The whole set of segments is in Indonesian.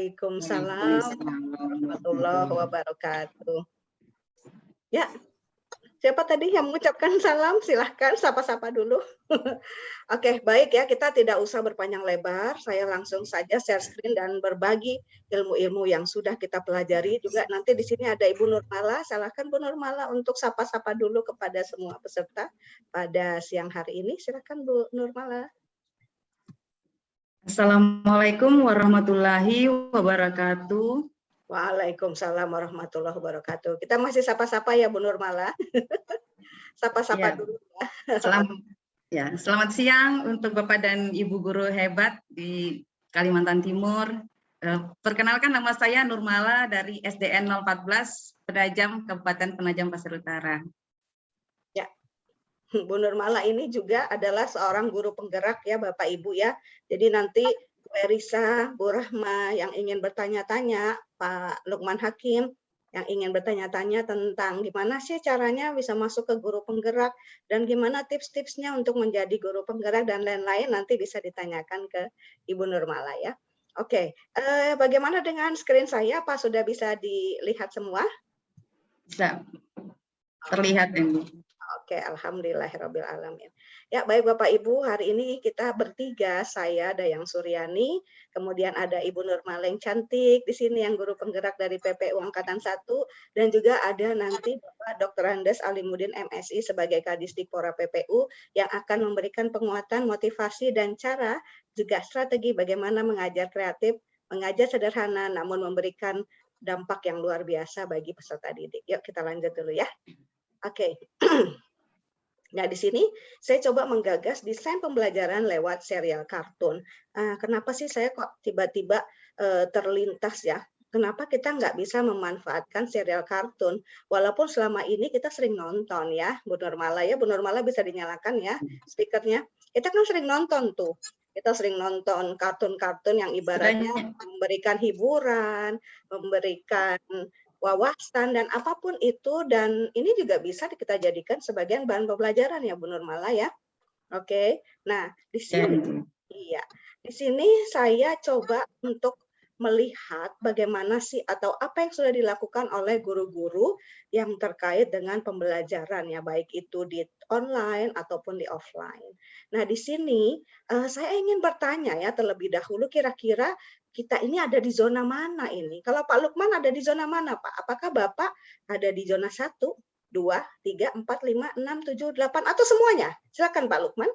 Waalaikumsalam warahmatullahi wabarakatuh. Ya, siapa tadi yang mengucapkan salam? Silahkan sapa-sapa dulu. Oke, baik ya, kita tidak usah berpanjang lebar. Saya langsung saja share screen dan berbagi ilmu-ilmu yang sudah kita pelajari. Juga nanti di sini ada Ibu Nurmala. Silahkan Bu Nurmala untuk sapa-sapa dulu kepada semua peserta pada siang hari ini. Silahkan Bu Nurmala. Assalamualaikum warahmatullahi wabarakatuh. Waalaikumsalam warahmatullahi wabarakatuh. Kita masih sapa-sapa ya Bu Nurmala. Sapa-sapa dulu ya. Selamat siang untuk Bapak dan Ibu guru hebat di Kalimantan Timur. Perkenalkan, nama saya Nurmala dari SDN 014 Penajam, Kabupaten Penajam Pasir Utara. Ya, Bu Nurmala ini juga adalah seorang guru penggerak ya Bapak Ibu ya. Jadi nanti Bu Erisa, Bu Rahma yang ingin bertanya-tanya, Pak Lukman Hakim yang ingin bertanya-tanya tentang gimana sih caranya bisa masuk ke guru penggerak dan gimana tips-tipsnya untuk menjadi guru penggerak dan lain-lain, nanti bisa ditanyakan ke Ibu Nurmala ya. Oke, bagaimana dengan screen saya? Pak, sudah bisa dilihat semua? Bisa terlihat ini. Oke, alhamdulillahirrabbilalamin. Ya, baik Bapak Ibu, hari ini kita bertiga, saya Dayang Suryani, kemudian ada Ibu Nurmala yang cantik di sini yang guru penggerak dari PPU Angkatan 1, dan juga ada nanti Bapak Dr. Andes Alimuddin MSI sebagai Kadisdikpora PPU yang akan memberikan penguatan motivasi dan cara juga strategi bagaimana mengajar kreatif, mengajar sederhana namun memberikan dampak yang luar biasa bagi peserta didik. Yuk kita lanjut dulu ya. Oke. Nah, di sini saya coba menggagas desain pembelajaran lewat serial kartun. Kenapa sih saya kok tiba-tiba terlintas ya? Kenapa kita nggak bisa memanfaatkan serial kartun? Walaupun selama ini kita sering nonton ya, Bu Nurmala ya. Bu Nurmala bisa dinyalakan ya speakernya. Kita kan sering nonton tuh. Kita sering nonton kartun-kartun yang ibaratnya memberikan hiburan, memberikan wawasan dan apapun itu, dan ini juga bisa kita jadikan sebagai bahan pembelajaran ya Bu Nurmala ya. Oke. Nah, di sini di sini saya coba untuk melihat bagaimana sih atau apa yang sudah dilakukan oleh guru-guru yang terkait dengan pembelajaran ya, baik itu di online ataupun di offline. Nah, di sini saya ingin bertanya ya terlebih dahulu, kira-kira kita ini ada di zona mana ini? Kalau Pak Lukman ada di zona mana, Pak? Apakah Bapak ada di zona 1, 2, 3, 4, 5, 6, 7, 8, atau semuanya? Silakan Pak Lukman.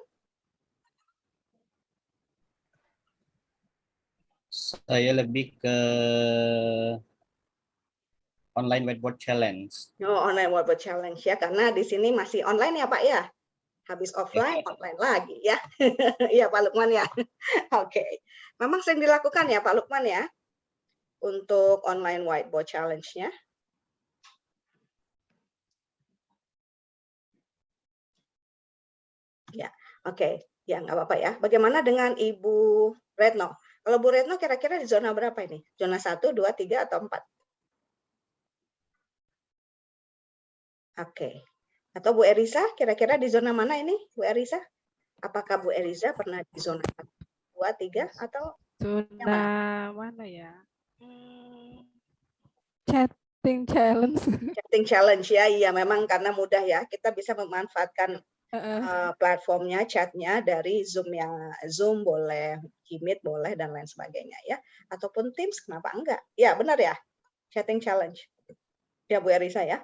Saya lebih ke online whiteboard challenge. Oh, online whiteboard challenge ya, karena di sini masih online ya Pak ya. Habis offline, online lagi ya. Iya Pak Lukman ya. Oke. Memang sering dilakukan ya Pak Lukman ya untuk online whiteboard challenge-nya. Ya, oke. Ya, nggak apa-apa ya. Bagaimana dengan Ibu Retno? Kalau Bu Retno kira-kira di zona berapa ini? Zona 1, 2, 3, atau 4? Oke. Atau Bu Erisa, kira-kira di zona mana ini, Bu Erisa? Apakah Bu Erisa pernah di zona 1, 2, 3, atau zona mana ya? Chatting challenge. Chatting challenge ya, iya memang karena mudah ya. Kita bisa memanfaatkan platformnya, chatnya dari Zoom boleh, Meet boleh, dan lain sebagainya ya. Ataupun Teams, kenapa enggak? Ya benar ya, chatting challenge. Ya Bu Erisa ya.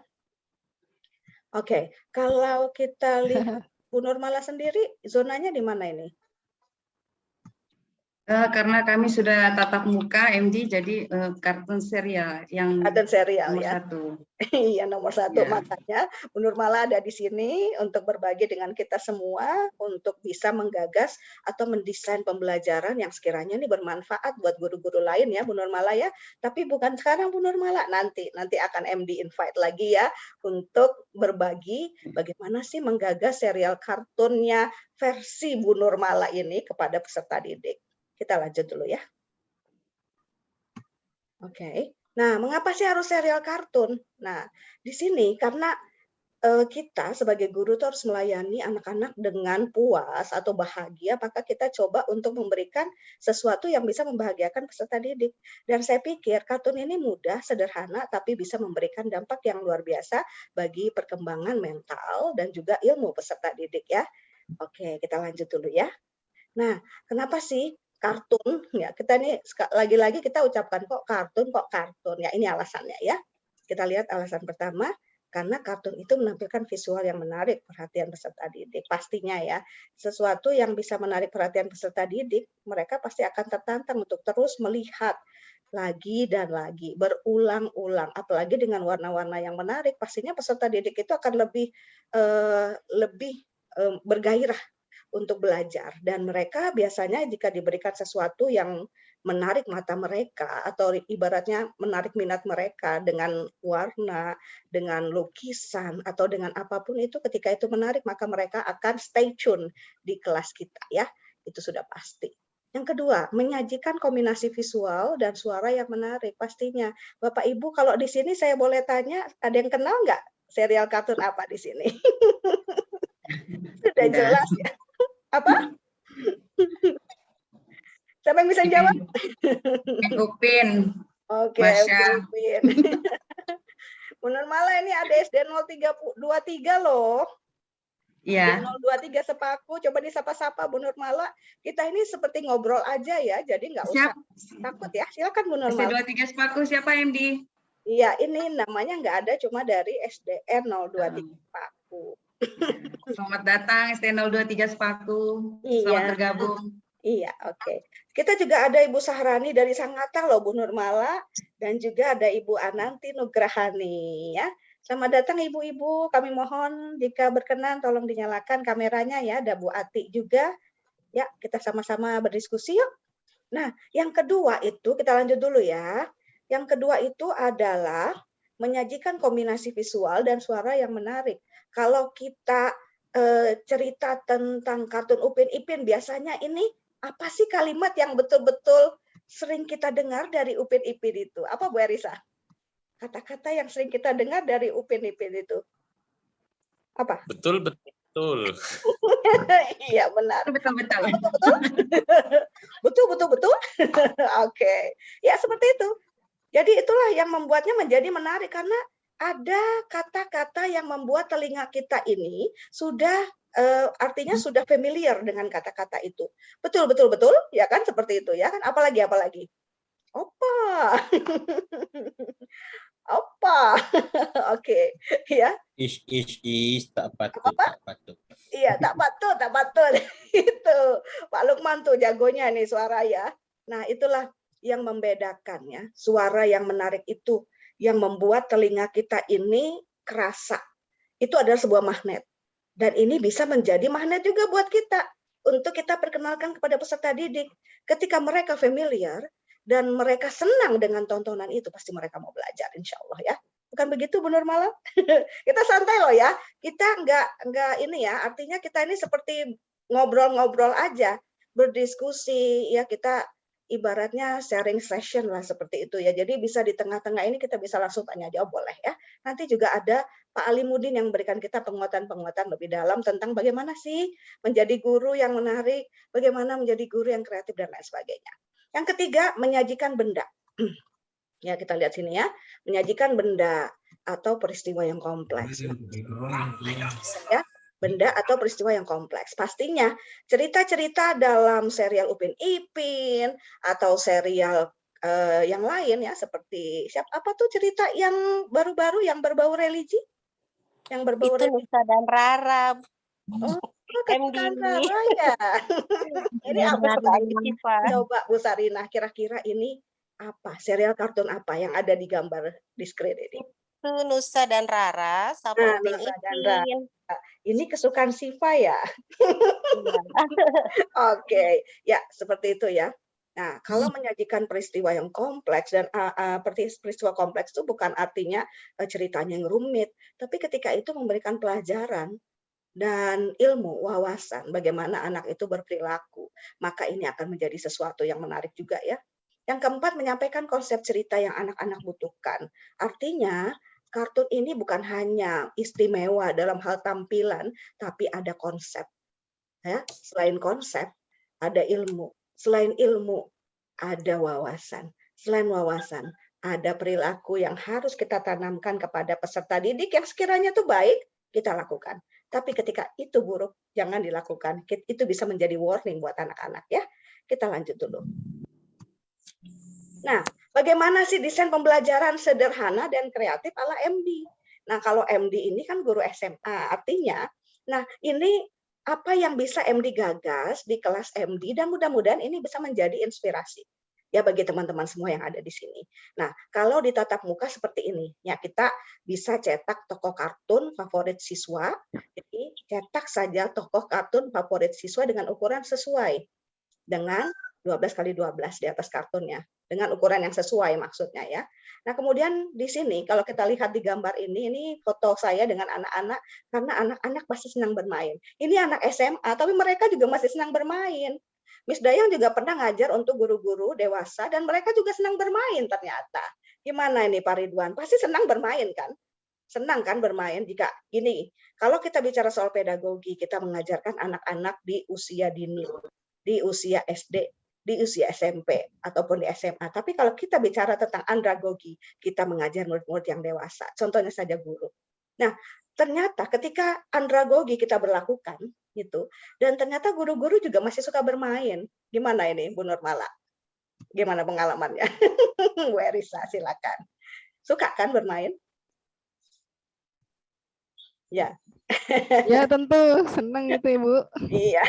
Oke, kalau kita lihat Bu Nurmala sendiri, zonanya di mana ini? Karena kami sudah tatap muka MD, jadi kartun serial yang kartun serial nomor ya. 1. Iya nomor 1 Ya. Makanya Bu Nurmala ada di sini untuk berbagi dengan kita semua untuk bisa menggagas atau mendesain pembelajaran yang sekiranya ini bermanfaat buat guru-guru lain ya Bu Nurmala ya. Tapi bukan sekarang Bu Nurmala, nanti akan MD invite lagi ya untuk berbagi bagaimana sih menggagas serial kartunnya versi Bu Nurmala ini kepada peserta didik. Kita lanjut dulu ya. Oke. Nah, mengapa sih harus serial kartun? Nah, di sini karena kita sebagai guru tuh harus melayani anak-anak dengan puas atau bahagia, maka kita coba untuk memberikan sesuatu yang bisa membahagiakan peserta didik. Dan saya pikir kartun ini mudah, sederhana, tapi bisa memberikan dampak yang luar biasa bagi perkembangan mental dan juga ilmu peserta didik ya. Oke, kita lanjut dulu ya. Nah, kenapa sih kartun? Ya, kita nih lagi-lagi kita ucapkan kok kartun. Ya, ini alasannya ya. Kita lihat alasan pertama, karena kartun itu menampilkan visual yang menarik perhatian peserta didik. Pastinya ya, sesuatu yang bisa menarik perhatian peserta didik, mereka pasti akan tertantang untuk terus melihat lagi dan lagi, berulang-ulang. Apalagi dengan warna-warna yang menarik, pastinya peserta didik itu akan lebih bergairah untuk belajar. Dan mereka biasanya jika diberikan sesuatu yang menarik mata mereka atau ibaratnya menarik minat mereka dengan warna, dengan lukisan atau dengan apapun itu, ketika itu menarik maka mereka akan stay tune di kelas kita ya. Itu sudah pasti. Yang kedua, menyajikan kombinasi visual dan suara yang menarik pastinya. Bapak Ibu kalau di sini saya boleh tanya, ada yang kenal nggak serial kartun apa di sini? Sudah jelas ya. Apa? Siapa yang bisa jawab? Upin. Oke, Masya. Upin. Bu Nurmala ini ada SD 0323 loh. Iya. 023 sepaku, coba disapa-sapa Bu Nurmala. Kita ini seperti ngobrol aja ya, jadi nggak usah takut ya. Silakan Bu Nurmala. SD 23 sepaku siapa MD? Iya, ini namanya nggak ada, cuma dari SDN 023 sepaku. Selamat datang SD 023 sepaku. Selamat bergabung. Iya, oke. Kita juga ada Ibu Sahrani dari Sangatta loh, Bu Nurmala, dan juga ada Ibu Ananti Nugrahani ya. Selamat datang Ibu-ibu, kami mohon jika berkenan tolong dinyalakan kameranya ya. Ada Bu Ati juga. Ya, kita sama-sama berdiskusi yuk. Nah, yang kedua itu kita lanjut dulu ya. Yang kedua itu adalah menyajikan kombinasi visual dan suara yang menarik. Kalau kita cerita tentang kartun Upin Ipin, biasanya ini apa sih kalimat yang betul-betul sering kita dengar dari Upin Ipin itu? Apa Bu Erisa? Kata-kata yang sering kita dengar dari Upin Ipin itu. Apa? Betul. Iya, benar. Betul. Betul. Oke. Ya, seperti itu. Jadi itulah yang membuatnya menjadi menarik karena ada kata-kata yang membuat telinga kita ini sudah artinya sudah familiar dengan kata-kata itu. Betul, ya kan seperti itu ya kan. Apalagi. Opa. Opa. Oke, ya. Is tak patut. Iya, tak patut. Itu Pak Lukman tuh jagonya nih suara ya. Nah, itulah yang membedakan ya. Suara yang menarik itu yang membuat telinga kita ini kerasa. Itu adalah sebuah magnet. Dan ini bisa menjadi magnet juga buat kita untuk kita perkenalkan kepada peserta didik. Ketika mereka familiar dan mereka senang dengan tontonan itu, pasti mereka mau belajar, insya Allah ya. Bukan begitu, Bu Nurmala? Kita santai loh ya. Kita nggak ini ya. Artinya kita ini seperti ngobrol-ngobrol aja, berdiskusi ya. Kita ibaratnya sharing session lah seperti itu ya. Jadi bisa di tengah-tengah ini kita bisa langsung tanya jawab boleh ya. Nanti juga ada Pak Alimuddin yang memberikan kita penguatan-penguatan lebih dalam tentang bagaimana sih menjadi guru yang menarik, bagaimana menjadi guru yang kreatif dan lain sebagainya. Yang ketiga, menyajikan benda. Ya, kita lihat sini ya. Menyajikan benda atau peristiwa yang kompleks. Ya, benda atau peristiwa yang kompleks. Pastinya cerita-cerita dalam serial Upin Ipin atau serial yang lain ya, seperti apa tuh cerita yang baru-baru yang berbau religi? Yang berbau itu religi. Nusa dan Rara. Oh, Nusa Rara ya. Ini apa sekali? Coba Bu Sarina, kira-kira ini apa? Serial kartun apa yang ada di gambar di screen ini? Itu Nusa dan Rara sama Upin Ipin. Ini kesukaan Siva ya? Oke, ya seperti itu ya. Nah, kalau menyajikan peristiwa yang kompleks dan peristiwa kompleks itu bukan artinya ceritanya yang rumit, tapi ketika itu memberikan pelajaran dan ilmu, wawasan bagaimana anak itu berperilaku, maka ini akan menjadi sesuatu yang menarik juga ya. Yang keempat, menyampaikan konsep cerita yang anak-anak butuhkan. Artinya, kartun ini bukan hanya istimewa dalam hal tampilan, tapi ada konsep. Ya, selain konsep, ada ilmu. Selain ilmu, ada wawasan. Selain wawasan, ada perilaku yang harus kita tanamkan kepada peserta didik yang sekiranya itu baik, kita lakukan. Tapi ketika itu buruk, jangan dilakukan. Itu bisa menjadi warning buat anak-anak ya. Kita lanjut dulu. Nah, bagaimana sih desain pembelajaran sederhana dan kreatif ala MD? Nah, kalau MD ini kan guru SMA, artinya, nah ini apa yang bisa MD gagas di kelas MD dan mudah-mudahan ini bisa menjadi inspirasi ya bagi teman-teman semua yang ada di sini. Nah, kalau di tatap muka seperti ini, ya kita bisa cetak tokoh kartun favorit siswa. Jadi cetak saja tokoh kartun favorit siswa dengan ukuran sesuai dengan 12x12 di atas kartunnya, dengan ukuran yang sesuai maksudnya ya. Nah, kemudian di sini kalau kita lihat di gambar ini foto saya dengan anak-anak karena anak-anak pasti senang bermain. Ini anak SMA tapi mereka juga masih senang bermain. Miss Dayang juga pernah ngajar untuk guru-guru dewasa dan mereka juga senang bermain ternyata. Gimana ini Pak Ridwan? Pasti senang bermain kan? Senang kan bermain jika gini, kalau kita bicara soal pedagogi, kita mengajarkan anak-anak di usia dini, di usia SD, di usia SMP, ataupun di SMA. Tapi kalau kita bicara tentang andragogi, kita mengajar murid-murid yang dewasa. Contohnya saja guru. Nah, ternyata ketika andragogi kita berlakukan, gitu, dan ternyata guru-guru juga masih suka bermain. Gimana ini, Bu Nurmala? Gimana pengalamannya? Bu Erisa, silakan. Suka kan bermain? Ya. Ya tentu, senang itu Ibu. Iya,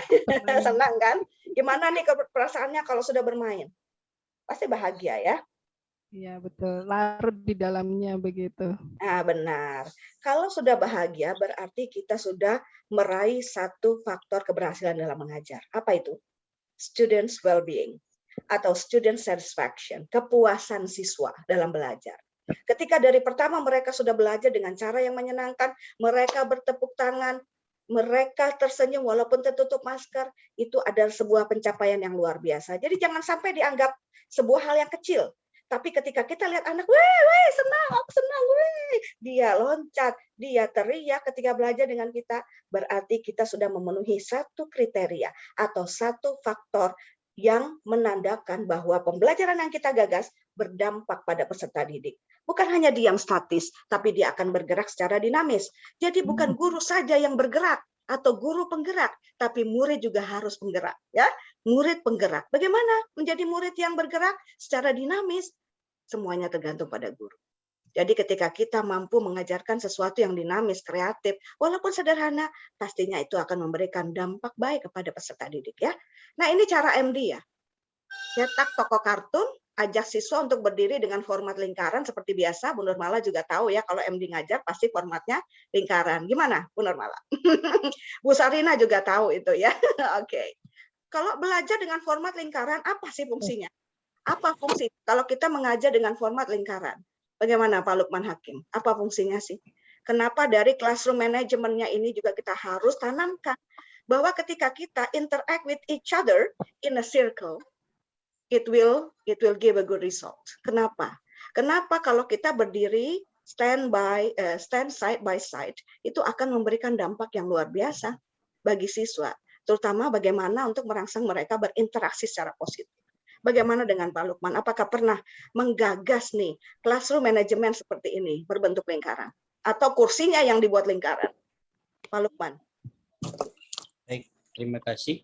senang kan? Gimana nih perasaannya kalau sudah bermain? Pasti bahagia ya? Iya betul, larut di dalamnya begitu. Nah, benar. Kalau sudah bahagia berarti kita sudah meraih satu faktor keberhasilan dalam mengajar. Apa itu? Students well-being atau student satisfaction, kepuasan siswa dalam belajar. Ketika dari pertama mereka sudah belajar dengan cara yang menyenangkan, mereka bertepuk tangan, mereka tersenyum walaupun tertutup masker, itu adalah sebuah pencapaian yang luar biasa. Jadi jangan sampai dianggap sebuah hal yang kecil. Tapi ketika kita lihat anak, weh, senang, aku senang, weh. Dia loncat, dia teriak ketika belajar dengan kita, berarti kita sudah memenuhi satu kriteria atau satu faktor yang menandakan bahwa pembelajaran yang kita gagas berdampak pada peserta didik. Bukan hanya diam statis, tapi dia akan bergerak secara dinamis. Jadi bukan guru saja yang bergerak atau guru penggerak, tapi murid juga harus penggerak, ya. Murid penggerak. Bagaimana menjadi murid yang bergerak secara dinamis? Semuanya tergantung pada guru. Jadi ketika kita mampu mengajarkan sesuatu yang dinamis, kreatif, walaupun sederhana, pastinya itu akan memberikan dampak baik kepada peserta didik ya. Nah, ini cara MD ya. Cetak tokoh kartun, ajak siswa untuk berdiri dengan format lingkaran seperti biasa. Bu Nurmala juga tahu ya kalau MD ngajar pasti formatnya lingkaran. Gimana Bu Nurmala? Bu Sarina juga tahu itu ya. Oke. Kalau belajar dengan format lingkaran, apa sih fungsinya? Apa fungsi kalau kita mengajar dengan format lingkaran? Bagaimana Pak Lukman Hakim? Apa fungsinya sih? Kenapa dari classroom manajemennya ini juga kita harus tanamkan bahwa ketika kita interact with each other in a circle, it will give a good result. Kenapa? Kenapa kalau kita berdiri stand side by side itu akan memberikan dampak yang luar biasa bagi siswa, terutama bagaimana untuk merangsang mereka berinteraksi secara positif. Bagaimana dengan Pak Lukman? Apakah pernah menggagas nih classroom management seperti ini berbentuk lingkaran atau kursinya yang dibuat lingkaran? Pak Lukman. Baik, terima kasih.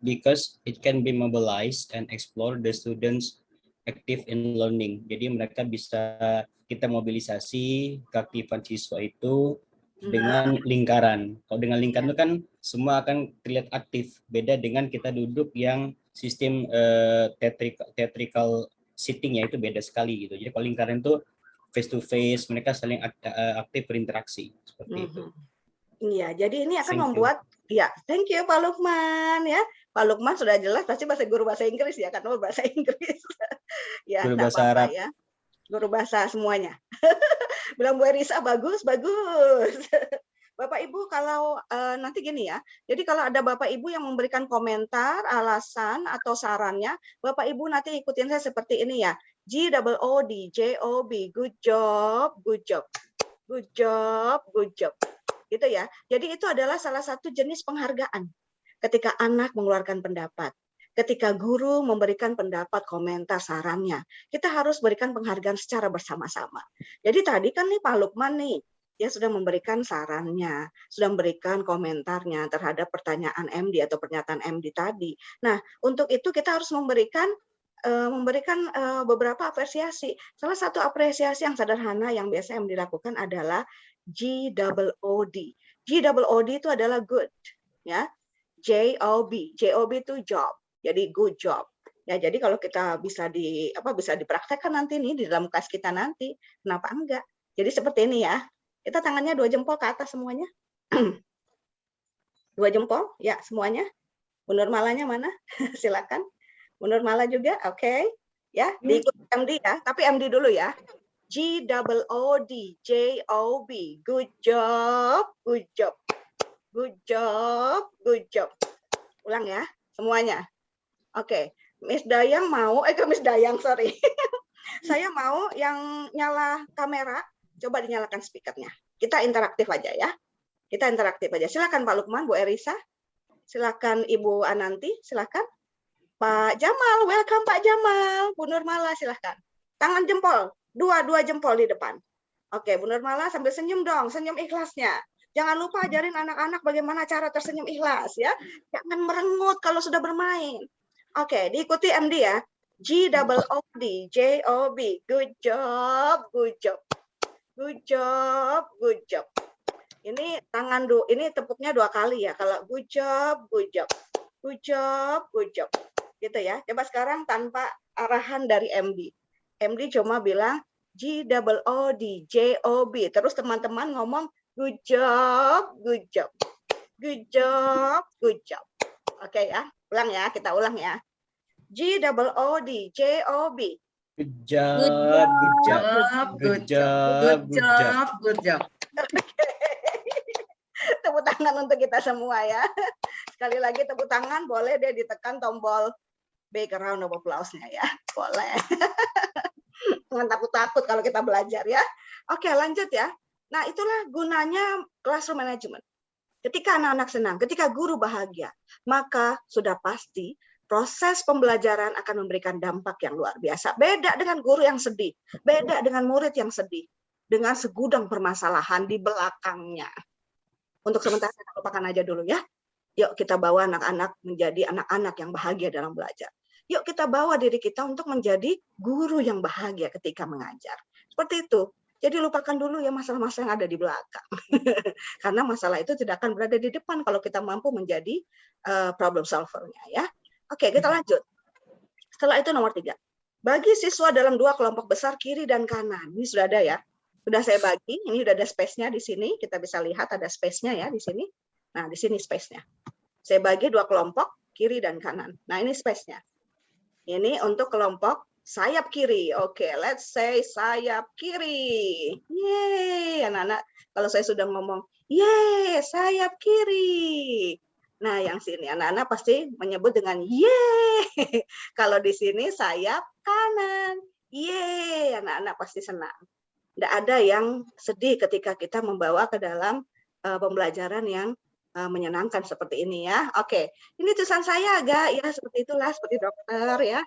Because it can be mobilized and explore the students active in learning. Jadi mereka bisa kita mobilisasi keaktifan siswa itu dengan lingkaran. Kalau dengan lingkaran itu kan semua akan terlihat aktif. Beda dengan kita duduk yang sistem theatrical sitting ya, itu beda sekali gitu. Jadi kalau lingkaran itu face to face, mereka saling aktif berinteraksi seperti itu. Iya, jadi ini akan membuat ya, thank you Pak Lukman ya. Pak Lukman sudah jelas pasti guru bahasa Inggris ya, karena bahasa Inggris. Ya, Guru bahasa Arab ya. Guru bahasa semuanya. Bilang Bu Erisa bagus. Bapak Ibu kalau nanti gini ya, jadi kalau ada Bapak Ibu yang memberikan komentar, alasan atau sarannya, Bapak Ibu nanti ikutin saya seperti ini ya. GOOD, JOB, good job, good job, good job, good job. Gitu ya. Jadi itu adalah salah satu jenis penghargaan ketika anak mengeluarkan pendapat. Ketika guru memberikan pendapat, komentar, sarannya, kita harus berikan penghargaan secara bersama-sama. Jadi tadi kan nih Pak Lukman nih, dia sudah memberikan sarannya, sudah memberikan komentarnya terhadap pertanyaan MD atau pernyataan MD tadi. Nah, untuk itu kita harus memberikan beberapa apresiasi. Salah satu apresiasi yang sederhana yang biasa MD lakukan adalah GOOD. GOOD itu adalah good, ya. JOB itu job. Jadi good job. Ya, jadi kalau kita bisa dipraktekkan nanti nih di dalam kelas kita nanti, kenapa enggak? Jadi seperti ini ya. Kita tangannya 2 jempol ke atas semuanya. 2 jempol, ya semuanya. Bu Nurmalanya mana? Silakan. Bu Nurmala juga, oke. Ya, diikuti MD ya, tapi MD dulu ya. GOOD, JOB, good job, good job. Good job, good job. Ulang ya, semuanya. Oke, Miss Dayang mau, Miss Dayang, sorry. Saya mau yang nyala kamera, coba dinyalakan speakernya. Kita interaktif aja ya. Kita interaktif aja. Silakan Pak Lukman, Bu Erisa. Silakan Ibu Ananti, silakan. Pak Jamal, welcome Pak Jamal. Bu Nurmala, silakan. Tangan jempol, dua jempol di depan. Oke, Bu Nurmala sambil senyum dong, senyum ikhlasnya. Jangan lupa ajarin anak-anak bagaimana cara tersenyum ikhlas ya. Jangan merengut kalau sudah bermain. Oke, diikuti MD ya. GOOD, JOB, good job, good job. Good job, good job. Ini tangan ini tepuknya 2 kali ya. Kalau good job, good job. Good job, good job. Gitu ya. Coba sekarang tanpa arahan dari MD. MD cuma bilang GOOD, JOB. Terus teman-teman ngomong good job, good job. Good job, good job. Oke ya, ulang ya, kita ulang ya. GOOD, JOB. Good job, good job, good job, good job, good job. Tepuk tangan untuk kita semua ya. Sekali lagi tepuk tangan, boleh deh ditekan tombol big round of applause-nya ya. Boleh. Jangan takut-takut kalau kita belajar ya. Oke, lanjut ya. Nah, itulah gunanya classroom management. Ketika anak-anak senang, ketika guru bahagia, maka sudah pasti proses pembelajaran akan memberikan dampak yang luar biasa. Beda dengan guru yang sedih, beda dengan murid yang sedih, dengan segudang permasalahan di belakangnya. Untuk sementara kita lupakan aja dulu ya. Yuk kita bawa anak-anak menjadi anak-anak yang bahagia dalam belajar. Yuk kita bawa diri kita untuk menjadi guru yang bahagia ketika mengajar. Seperti itu. Jadi lupakan dulu ya masalah-masalah yang ada di belakang. Karena masalah itu tidak akan berada di depan kalau kita mampu menjadi problem solver-nya ya. Oke, kita lanjut. Setelah itu nomor 3. Bagi siswa dalam 2 kelompok besar kiri dan kanan. Ini sudah ada ya. Sudah saya bagi, ini sudah ada space-nya di sini. Kita bisa lihat ada space-nya ya di sini. Nah, di sini space-nya. Saya bagi 2 kelompok, kiri dan kanan. Nah, ini space-nya. Ini untuk kelompok sayap kiri. Oke, let's say sayap kiri. Yeay, anak-anak. Kalau saya sudah ngomong, yeay, sayap kiri. Nah, yang sini anak-anak pasti menyebut dengan yeay. Kalau di sini sayap kanan. Yeay, anak-anak pasti senang. Tidak ada yang sedih ketika kita membawa ke dalam pembelajaran yang menyenangkan seperti ini ya. Oke, ini tulisan saya agak ya seperti itulah, seperti dokter ya.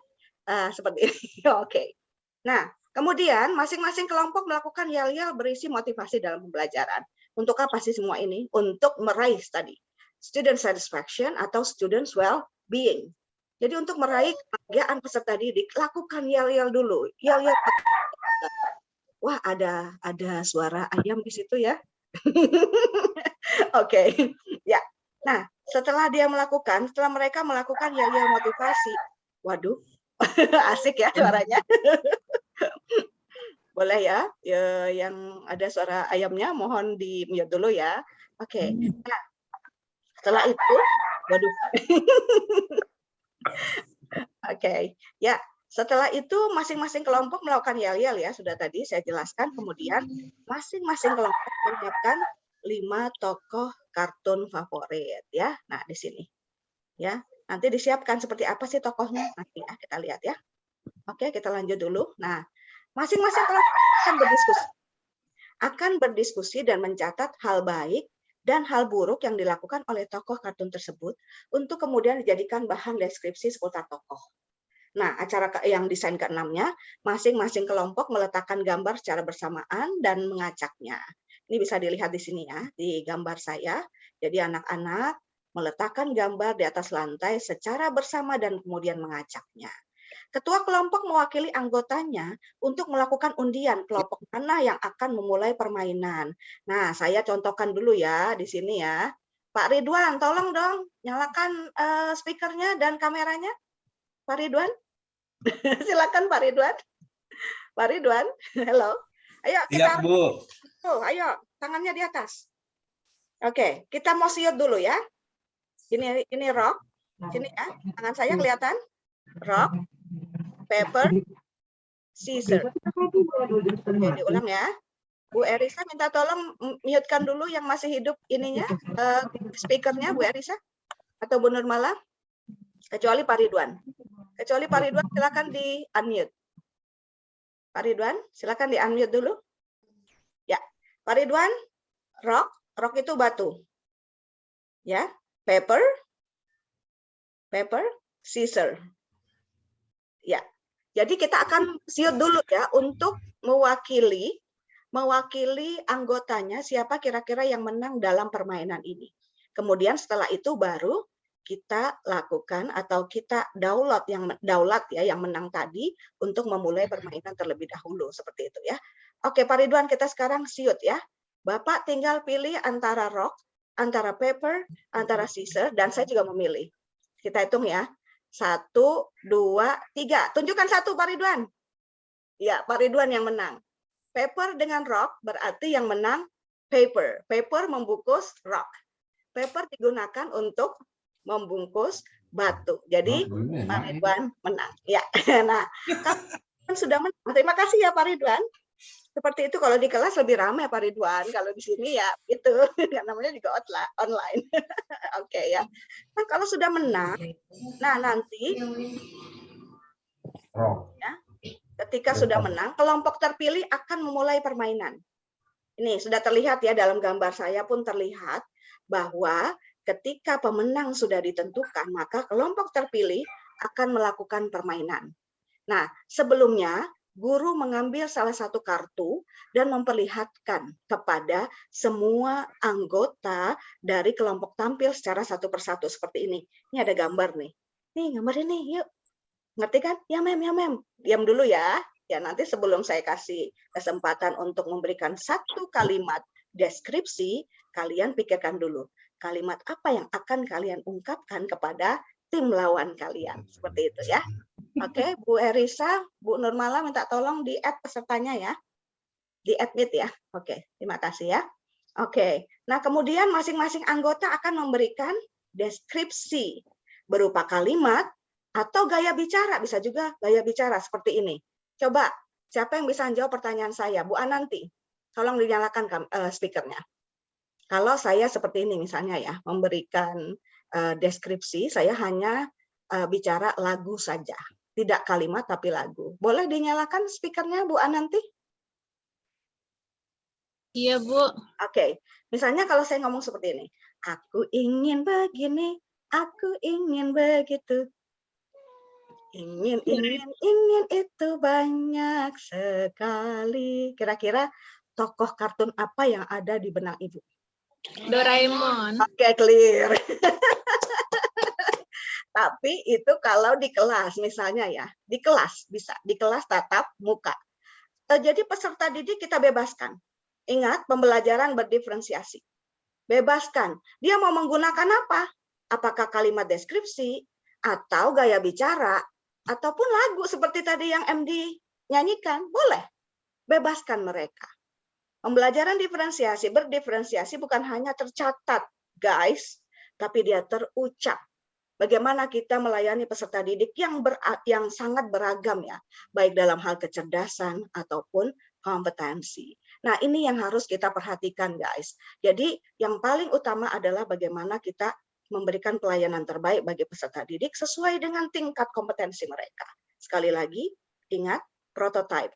Seperti ini. Oke. Nah, kemudian masing-masing kelompok melakukan yel-yel berisi motivasi dalam pembelajaran. Untuk apa sih semua ini? Untuk meraih tadi student satisfaction atau students well-being. Jadi untuk meraih kebahagiaan peserta didik, lakukan yel-yel dulu. Yel-yel. Wah, ada suara ayam di situ ya. Oke. Ya. Nah, setelah mereka melakukan yel-yel motivasi. Waduh. Asik ya suaranya. Boleh ya, yang ada suara ayamnya mohon di-mute dulu ya. Oke. Nah, setelah itu, waduh. Oke. Ya, setelah itu masing-masing kelompok melakukan yel-yel ya, sudah tadi saya jelaskan. Kemudian masing-masing kelompok menyiapkan 5 tokoh kartun favorit ya. Nah, di sini. Ya. Nanti disiapkan seperti apa sih tokohnya? Nanti ya, kita lihat ya. Oke, kita lanjut dulu. Nah, masing-masing kelompok akan berdiskusi dan mencatat hal baik dan hal buruk yang dilakukan oleh tokoh kartun tersebut untuk kemudian dijadikan bahan deskripsi seputar tokoh. Nah, acara yang desain ke-6-nya, masing-masing kelompok meletakkan gambar secara bersamaan dan mengacaknya. Ini bisa dilihat di sini ya, di gambar saya. Jadi anak-anak meletakkan gambar di atas lantai secara bersama dan kemudian mengacaknya. Ketua kelompok mewakili anggotanya untuk melakukan undian kelompok mana yang akan memulai permainan. Nah, saya contohkan dulu ya di sini ya. Pak Ridwan, tolong dong nyalakan speakernya dan kameranya. Pak Ridwan, silakan Pak Ridwan. Pak Ridwan, halo. Ayo kita. Siap, Bu. Tuh, ayo tangannya di atas. Oke, kita mau siut dulu ya. Ini rock. Sini ya, tangan saya kelihatan. Rock, paper, scissor. Oke, diulang ya. Bu Erisa minta tolong mute-kan dulu yang masih hidup ininya, speakernya Bu Erisa atau Bu Nurmala. Kecuali Pak Ridwan. Kecuali Pak Ridwan silakan di unmute. Pak Ridwan, silakan di unmute dulu. Ya, Pak Ridwan, rock itu batu. Ya, paper, scissor. Ya, jadi kita akan siut dulu ya untuk mewakili anggotanya siapa kira-kira yang menang dalam permainan ini. Kemudian setelah itu baru kita lakukan atau kita daulat yang menang tadi untuk memulai permainan terlebih dahulu seperti itu ya. Oke Pak Ridwan, kita sekarang siut ya. Bapak tinggal pilih antara rock, antara paper, antara scissor, dan saya juga memilih. Kita hitung ya. 1, 2, 3. Tunjukkan satu Pak Ridwan. Ya, Pak Ridwan yang menang. Paper dengan rock berarti yang menang paper. Paper membungkus rock. Paper digunakan untuk membungkus batu. Jadi Pak Ridwan menang. Ya, nah kan sudah menang. Terima kasih ya Pak Ridwan. Seperti itu kalau di kelas lebih ramai Pak Ridwan. Kalau di sini ya itu namanya juga online. Oke ya. Nah kalau sudah menang, nah nanti ya, ketika sudah menang, kelompok terpilih akan memulai permainan. Ini sudah terlihat ya dalam gambar saya pun terlihat bahwa ketika pemenang sudah ditentukan, maka kelompok terpilih akan melakukan permainan. Nah, sebelumnya guru mengambil salah satu kartu dan memperlihatkan kepada semua anggota dari kelompok tampil secara satu persatu seperti ini. Ini ada gambar nih. Nih, gambar ini, yuk. Ngerti kan? Ya, Mem, ya, Mem. Diam dulu ya. Ya, nanti sebelum saya kasih kesempatan untuk memberikan satu kalimat deskripsi, kalian pikirkan dulu. Kalimat apa yang akan kalian ungkapkan kepada tim lawan kalian. Seperti itu ya. Oke, Bu Erisa, Bu Nurmala minta tolong di-add pesertanya ya. Di-admit ya. Oke, terima kasih ya. Oke, nah kemudian masing-masing anggota akan memberikan deskripsi berupa kalimat atau gaya bicara. Bisa juga gaya bicara seperti ini. Coba, siapa yang bisa menjawab pertanyaan saya? Bu Ananti, tolong dinyalakan speakernya. Kalau saya seperti ini misalnya ya, memberikan deskripsi, saya hanya bicara lagu saja. Tidak kalimat tapi lagu. Boleh dinyalakan speakernya Bu Ananti? Iya, Bu. Oke. Misalnya kalau saya ngomong seperti ini. Aku ingin begini, aku ingin begitu. Ingin itu banyak sekali. Kira-kira tokoh kartun apa yang ada di benak Ibu? Doraemon. Oke, clear. Tapi itu kalau di kelas misalnya ya, di kelas bisa, di kelas tatap muka. Jadi peserta didik kita bebaskan. Ingat, pembelajaran berdiferensiasi. Bebaskan. Dia mau menggunakan apa? Apakah kalimat deskripsi, atau gaya bicara, ataupun lagu seperti tadi yang MD nyanyikan, boleh. Bebaskan mereka. Pembelajaran berdiferensiasi bukan hanya tercatat, guys, tapi dia terucap. Bagaimana kita melayani peserta didik yang sangat beragam ya, baik dalam hal kecerdasan ataupun kompetensi. Nah, ini yang harus kita perhatikan, guys. Jadi, yang paling utama adalah bagaimana kita memberikan pelayanan terbaik bagi peserta didik sesuai dengan tingkat kompetensi mereka. Sekali lagi, ingat, prototype,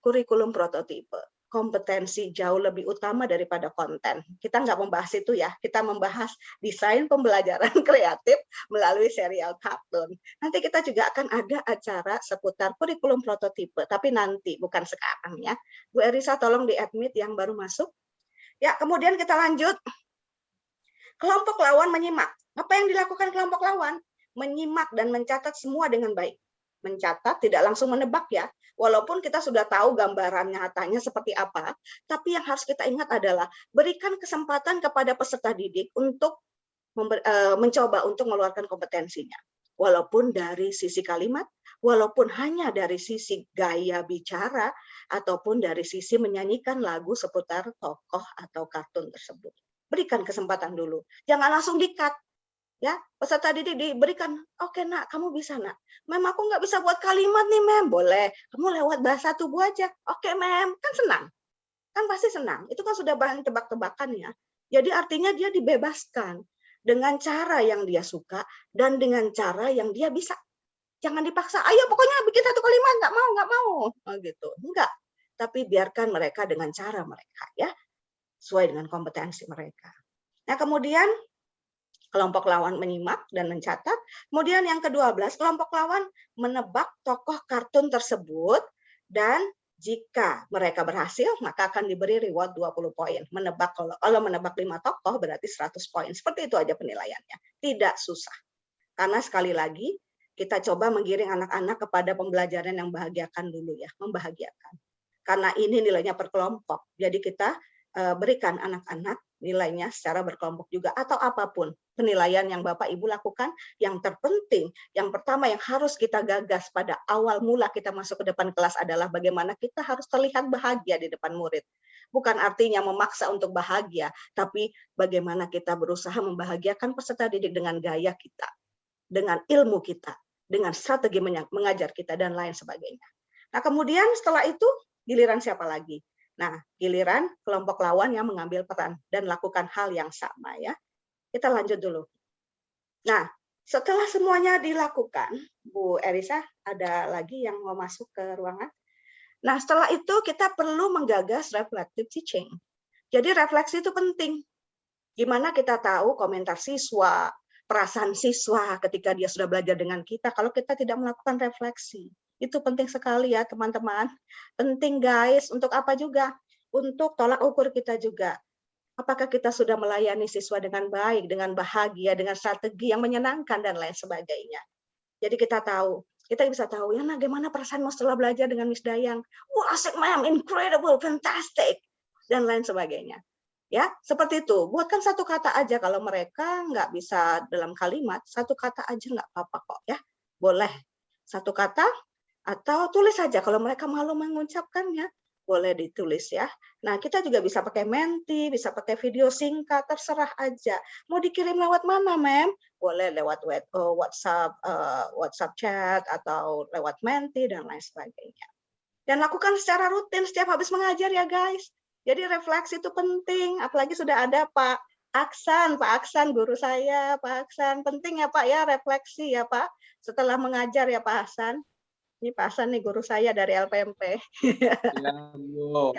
kurikulum prototipe. Kompetensi jauh lebih utama daripada konten. Kita nggak membahas itu ya, kita membahas desain pembelajaran kreatif melalui serial kartun. Nanti kita juga akan ada acara seputar kurikulum prototipe, tapi nanti, bukan sekarang ya. Bu Erisa tolong di-admit yang baru masuk. Ya, kemudian kita lanjut. Kelompok lawan menyimak. Apa yang dilakukan kelompok lawan? Menyimak dan mencatat semua dengan baik. Mencatat, tidak langsung menebak ya. Walaupun kita sudah tahu gambaran nyatanya seperti apa, tapi yang harus kita ingat adalah berikan kesempatan kepada peserta didik untuk mencoba untuk mengeluarkan kompetensinya. Walaupun dari sisi kalimat, walaupun hanya dari sisi gaya bicara, ataupun dari sisi menyanyikan lagu seputar tokoh atau kartun tersebut. Berikan kesempatan dulu. Jangan langsung di-cut. Ya, peserta didik diberikan, oke nak, kamu bisa nak. Mem, aku nggak bisa buat kalimat nih mem, boleh. Kamu lewat bahasa tubuh aja. Oke mem, kan senang. Kan pasti senang. Itu kan sudah bahan tebak-tebakan ya. Jadi artinya dia dibebaskan dengan cara yang dia suka dan dengan cara yang dia bisa. Jangan dipaksa, ayo pokoknya bikin satu kalimat, nggak mau. Oh, gitu. Enggak. Tapi biarkan mereka dengan cara mereka ya. Sesuai dengan kompetensi mereka. Nah, kemudian kelompok lawan menyimak dan mencatat. Kemudian yang ke-12, kelompok lawan menebak tokoh kartun tersebut dan jika mereka berhasil, maka akan diberi reward 20 poin. Menebak kalau menebak 5 tokoh berarti 100 poin. Seperti itu aja penilaiannya. Tidak susah. Karena sekali lagi kita coba menggiring anak-anak kepada pembelajaran yang membahagiakan dulu ya, membahagiakan. Karena ini nilainya per kelompok. Jadi kita berikan anak-anak nilainya secara berkelompok juga atau apapun penilaian yang Bapak Ibu lakukan. Yang terpenting, yang pertama yang harus kita gagas pada awal mula kita masuk ke depan kelas adalah bagaimana kita harus terlihat bahagia di depan murid. Bukan artinya memaksa untuk bahagia, tapi bagaimana kita berusaha membahagiakan peserta didik dengan gaya kita, dengan ilmu kita, dengan strategi mengajar kita dan lain sebagainya. Nah, kemudian setelah itu giliran siapa lagi? Nah, giliran kelompok lawan yang mengambil peran dan lakukan hal yang sama ya. Kita lanjut dulu. Nah, setelah semuanya dilakukan, Bu Erisa, ada lagi yang mau masuk ke ruangan? Nah, setelah itu kita perlu menggagas reflective teaching. Jadi refleksi itu penting. Gimana kita tahu komentar siswa, perasaan siswa ketika dia sudah belajar dengan kita, kalau kita tidak melakukan refleksi. Itu penting sekali ya teman-teman. Penting guys, untuk apa juga? Untuk tolak ukur kita juga. Apakah kita sudah melayani siswa dengan baik, dengan bahagia, dengan strategi yang menyenangkan dan lain sebagainya. Jadi kita bisa tahu ya nah gimana perasaanmu setelah belajar dengan Miss Dayang. Wah asik ma'am, incredible, fantastic, dan lain sebagainya. Ya, seperti itu. Buatkan satu kata aja kalau mereka nggak bisa dalam kalimat, satu kata aja nggak apa-apa kok ya. Boleh satu kata atau tulis saja kalau mereka malu mengucapkannya, boleh ditulis ya. Nah, kita juga bisa pakai Menti, bisa pakai video singkat, terserah aja. Mau dikirim lewat mana, Mem? Boleh lewat WhatsApp chat atau lewat Menti dan lain sebagainya. Dan lakukan secara rutin setiap habis mengajar ya, guys. Jadi refleksi itu penting, apalagi sudah ada Pak Aksan guru saya, Pak Aksan. Penting ya Pak ya, refleksi ya Pak. Setelah mengajar ya Pak Hasan. Ini Pak Hasan nih guru saya dari LPMP. Ya, Bu.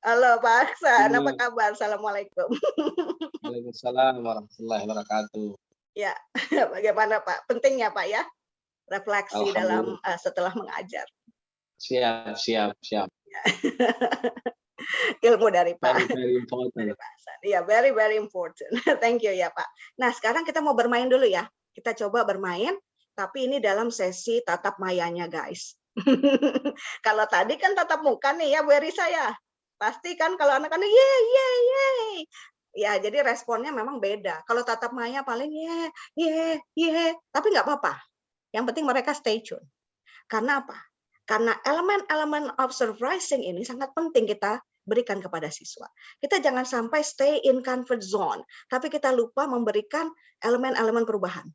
Halo Pak Aksan, apa kabar? Assalamualaikum. Waalaikumsalam warahmatullahi wabarakatuh. Ya, bagaimana Pak? Penting ya Pak ya, refleksi dalam setelah mengajar. Siap. Ilmu dari Pak. Very important. Iya, very important. Thank you ya Pak. Nah, sekarang kita mau bermain dulu ya. Kita coba bermain. Tapi ini dalam sesi tatap mayanya, guys. Kalau tadi kan tatap muka nih ya, Bu Erisa ya. Pasti kan kalau anak-anak ye. Ya, jadi responnya memang beda. Kalau tatap maya paling ye. Tapi nggak apa-apa. Yang penting mereka stay tune. Karena apa? Karena elemen-elemen observing ini sangat penting kita berikan kepada siswa. Kita jangan sampai stay in comfort zone, tapi kita lupa memberikan elemen-elemen perubahan.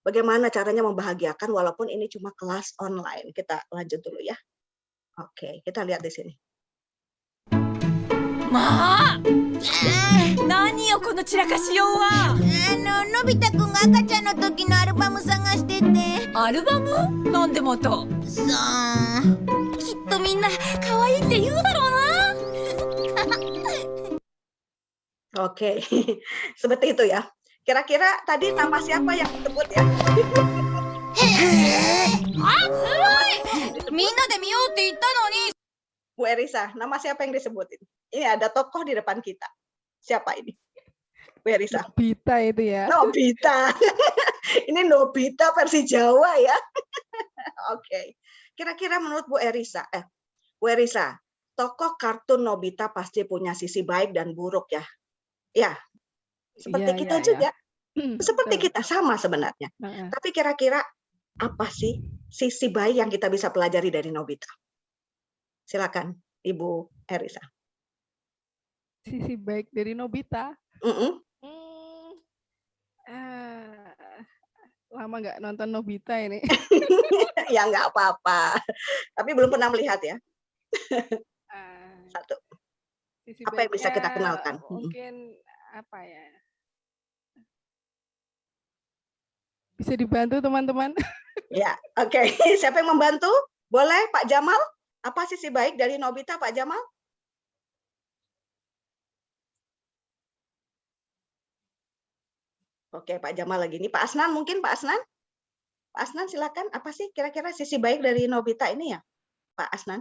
Bagaimana caranya membahagiakan walaupun ini cuma kelas online. Kita lanjut dulu ya. Oke, kita lihat di sini. まあ何よこの散らかしようは。のび太くんが赤ちゃんの時のアルバム探してて。アルバムなんでまた。さあ、きっとみんな可愛いって言うだろうな。 Oke, seperti itu ya. Kira-kira tadi nama siapa yang disebut ya? あ、ずるい。みんなで見ようって言ったのに。 Bu Erisa, nama siapa yang disebutin? Ini ada tokoh di depan kita. Siapa ini? Bu Erisa. Nobita itu ya. Nobita. Ini Nobita versi Jawa ya. Oke. Kira-kira menurut Bu Erisa, tokoh kartun Nobita pasti punya sisi baik dan buruk ya. Ya. Seperti Iya, kita iya, juga. iya. Seperti Betul. kita sama sebenarnya. Tapi kira-kira apa sih sisi baik yang kita bisa pelajari dari Nobita? Silakan, Ibu Erisa. Sisi baik dari Nobita. Mm-mm. Lama nggak nonton Nobita ini. Ya nggak apa-apa. Tapi belum pernah melihat ya. Satu. Sisi Apa yang bisa kita baiknya kenalkan? Mungkin apa ya? Bisa dibantu teman-teman? Ya, oke. Siapa yang membantu? Boleh, Pak Jamal? Apa sisi baik dari Nobita, Pak Jamal? Oke, Pak Jamal lagi ini. Pak Asnan mungkin, Pak Asnan? Pak Asnan silakan. Apa sih kira-kira sisi baik dari Nobita ini ya, Pak Asnan?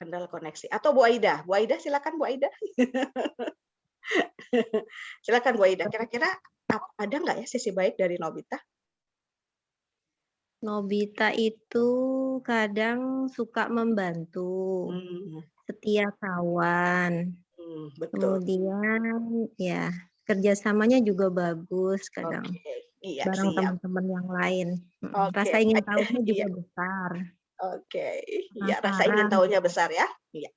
Kendala koneksi. Atau Bu Aida? Bu Aida silakan, Bu Aida. Silakan Bu Aida. Kira-kira ada nggak ya sisi baik dari Nobita? Nobita itu kadang suka membantu, setia kawan. Betul. Kemudian ya kerjasamanya juga bagus kadang. Iya, bareng siap. teman-teman yang lain. Oke. Rasa ingin tahunya juga Iya. besar. Oke, ya rasa ingin tahunya besar ya. Iya.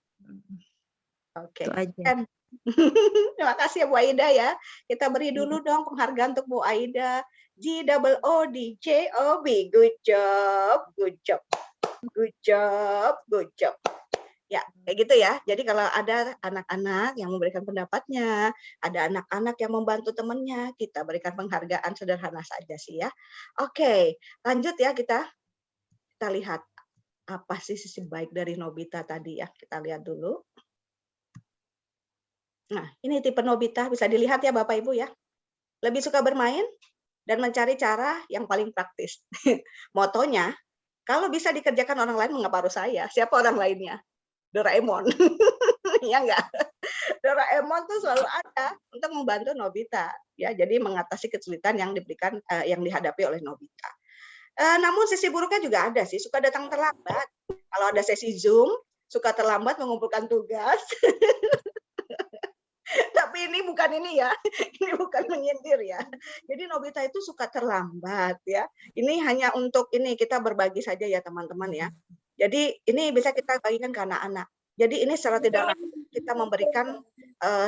Oke. Itu aja. Kan. Terima kasih ya Bu Aida ya. Kita beri dulu dong penghargaan untuk Bu Aida. GOOD, good job, good job, good job, good job. Ya, kayak gitu ya. Jadi kalau ada anak-anak yang memberikan pendapatnya, ada anak-anak yang membantu temannya, kita berikan penghargaan sederhana saja sih ya. Oke, lanjut ya kita lihat apa sih sisi baik dari Nobita tadi ya. Kita lihat dulu. Nah, ini tipe Nobita bisa dilihat ya Bapak Ibu ya. Lebih suka bermain dan mencari cara yang paling praktis. Motonya, kalau bisa dikerjakan orang lain mengapa harus saya? Siapa orang lainnya? Doraemon. Ya enggak? Doraemon tuh selalu ada untuk membantu Nobita ya. Jadi mengatasi kesulitan yang diberikan yang dihadapi oleh Nobita. Namun sisi buruknya juga ada sih, suka datang terlambat. Kalau ada sesi Zoom, suka terlambat mengumpulkan tugas. Tapi ini bukan ini ya, ini bukan menyindir ya. Jadi Nobita itu suka terlambat ya. Ini hanya untuk ini kita berbagi saja ya teman-teman ya. Jadi ini bisa kita bagikan ke anak-anak. Jadi ini secara tidak langsung kita memberikan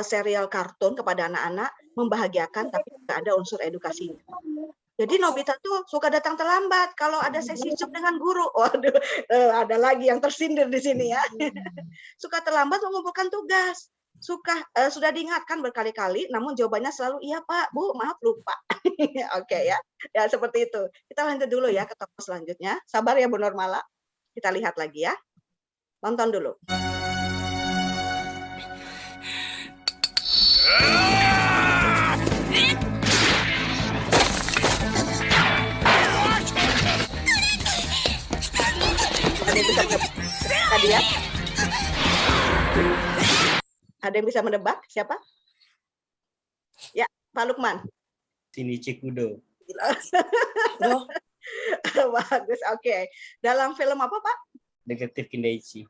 serial kartun kepada anak-anak, membahagiakan tapi tidak ada unsur edukasinya. Jadi Nobita tuh suka datang terlambat kalau ada sesi Zoom dengan guru. Waduh, ada lagi yang tersindir di sini ya. Suka terlambat mengumpulkan tugas. Sudah diingatkan berkali-kali, namun jawabannya selalu iya Pak, Bu, maaf lupa. Oke ya, ya seperti itu. Kita lanjut dulu ya ke tokoh selanjutnya. Sabar ya Bu Nurmala. Kita lihat lagi ya. Tonton dulu. Ada yang bisa tadi ya? Ada yang bisa menebak siapa? Ya, Pak Lukman. Shinichi Kudo. Bagus, oke. Dalam film apa Pak? Detektif Kindaichi.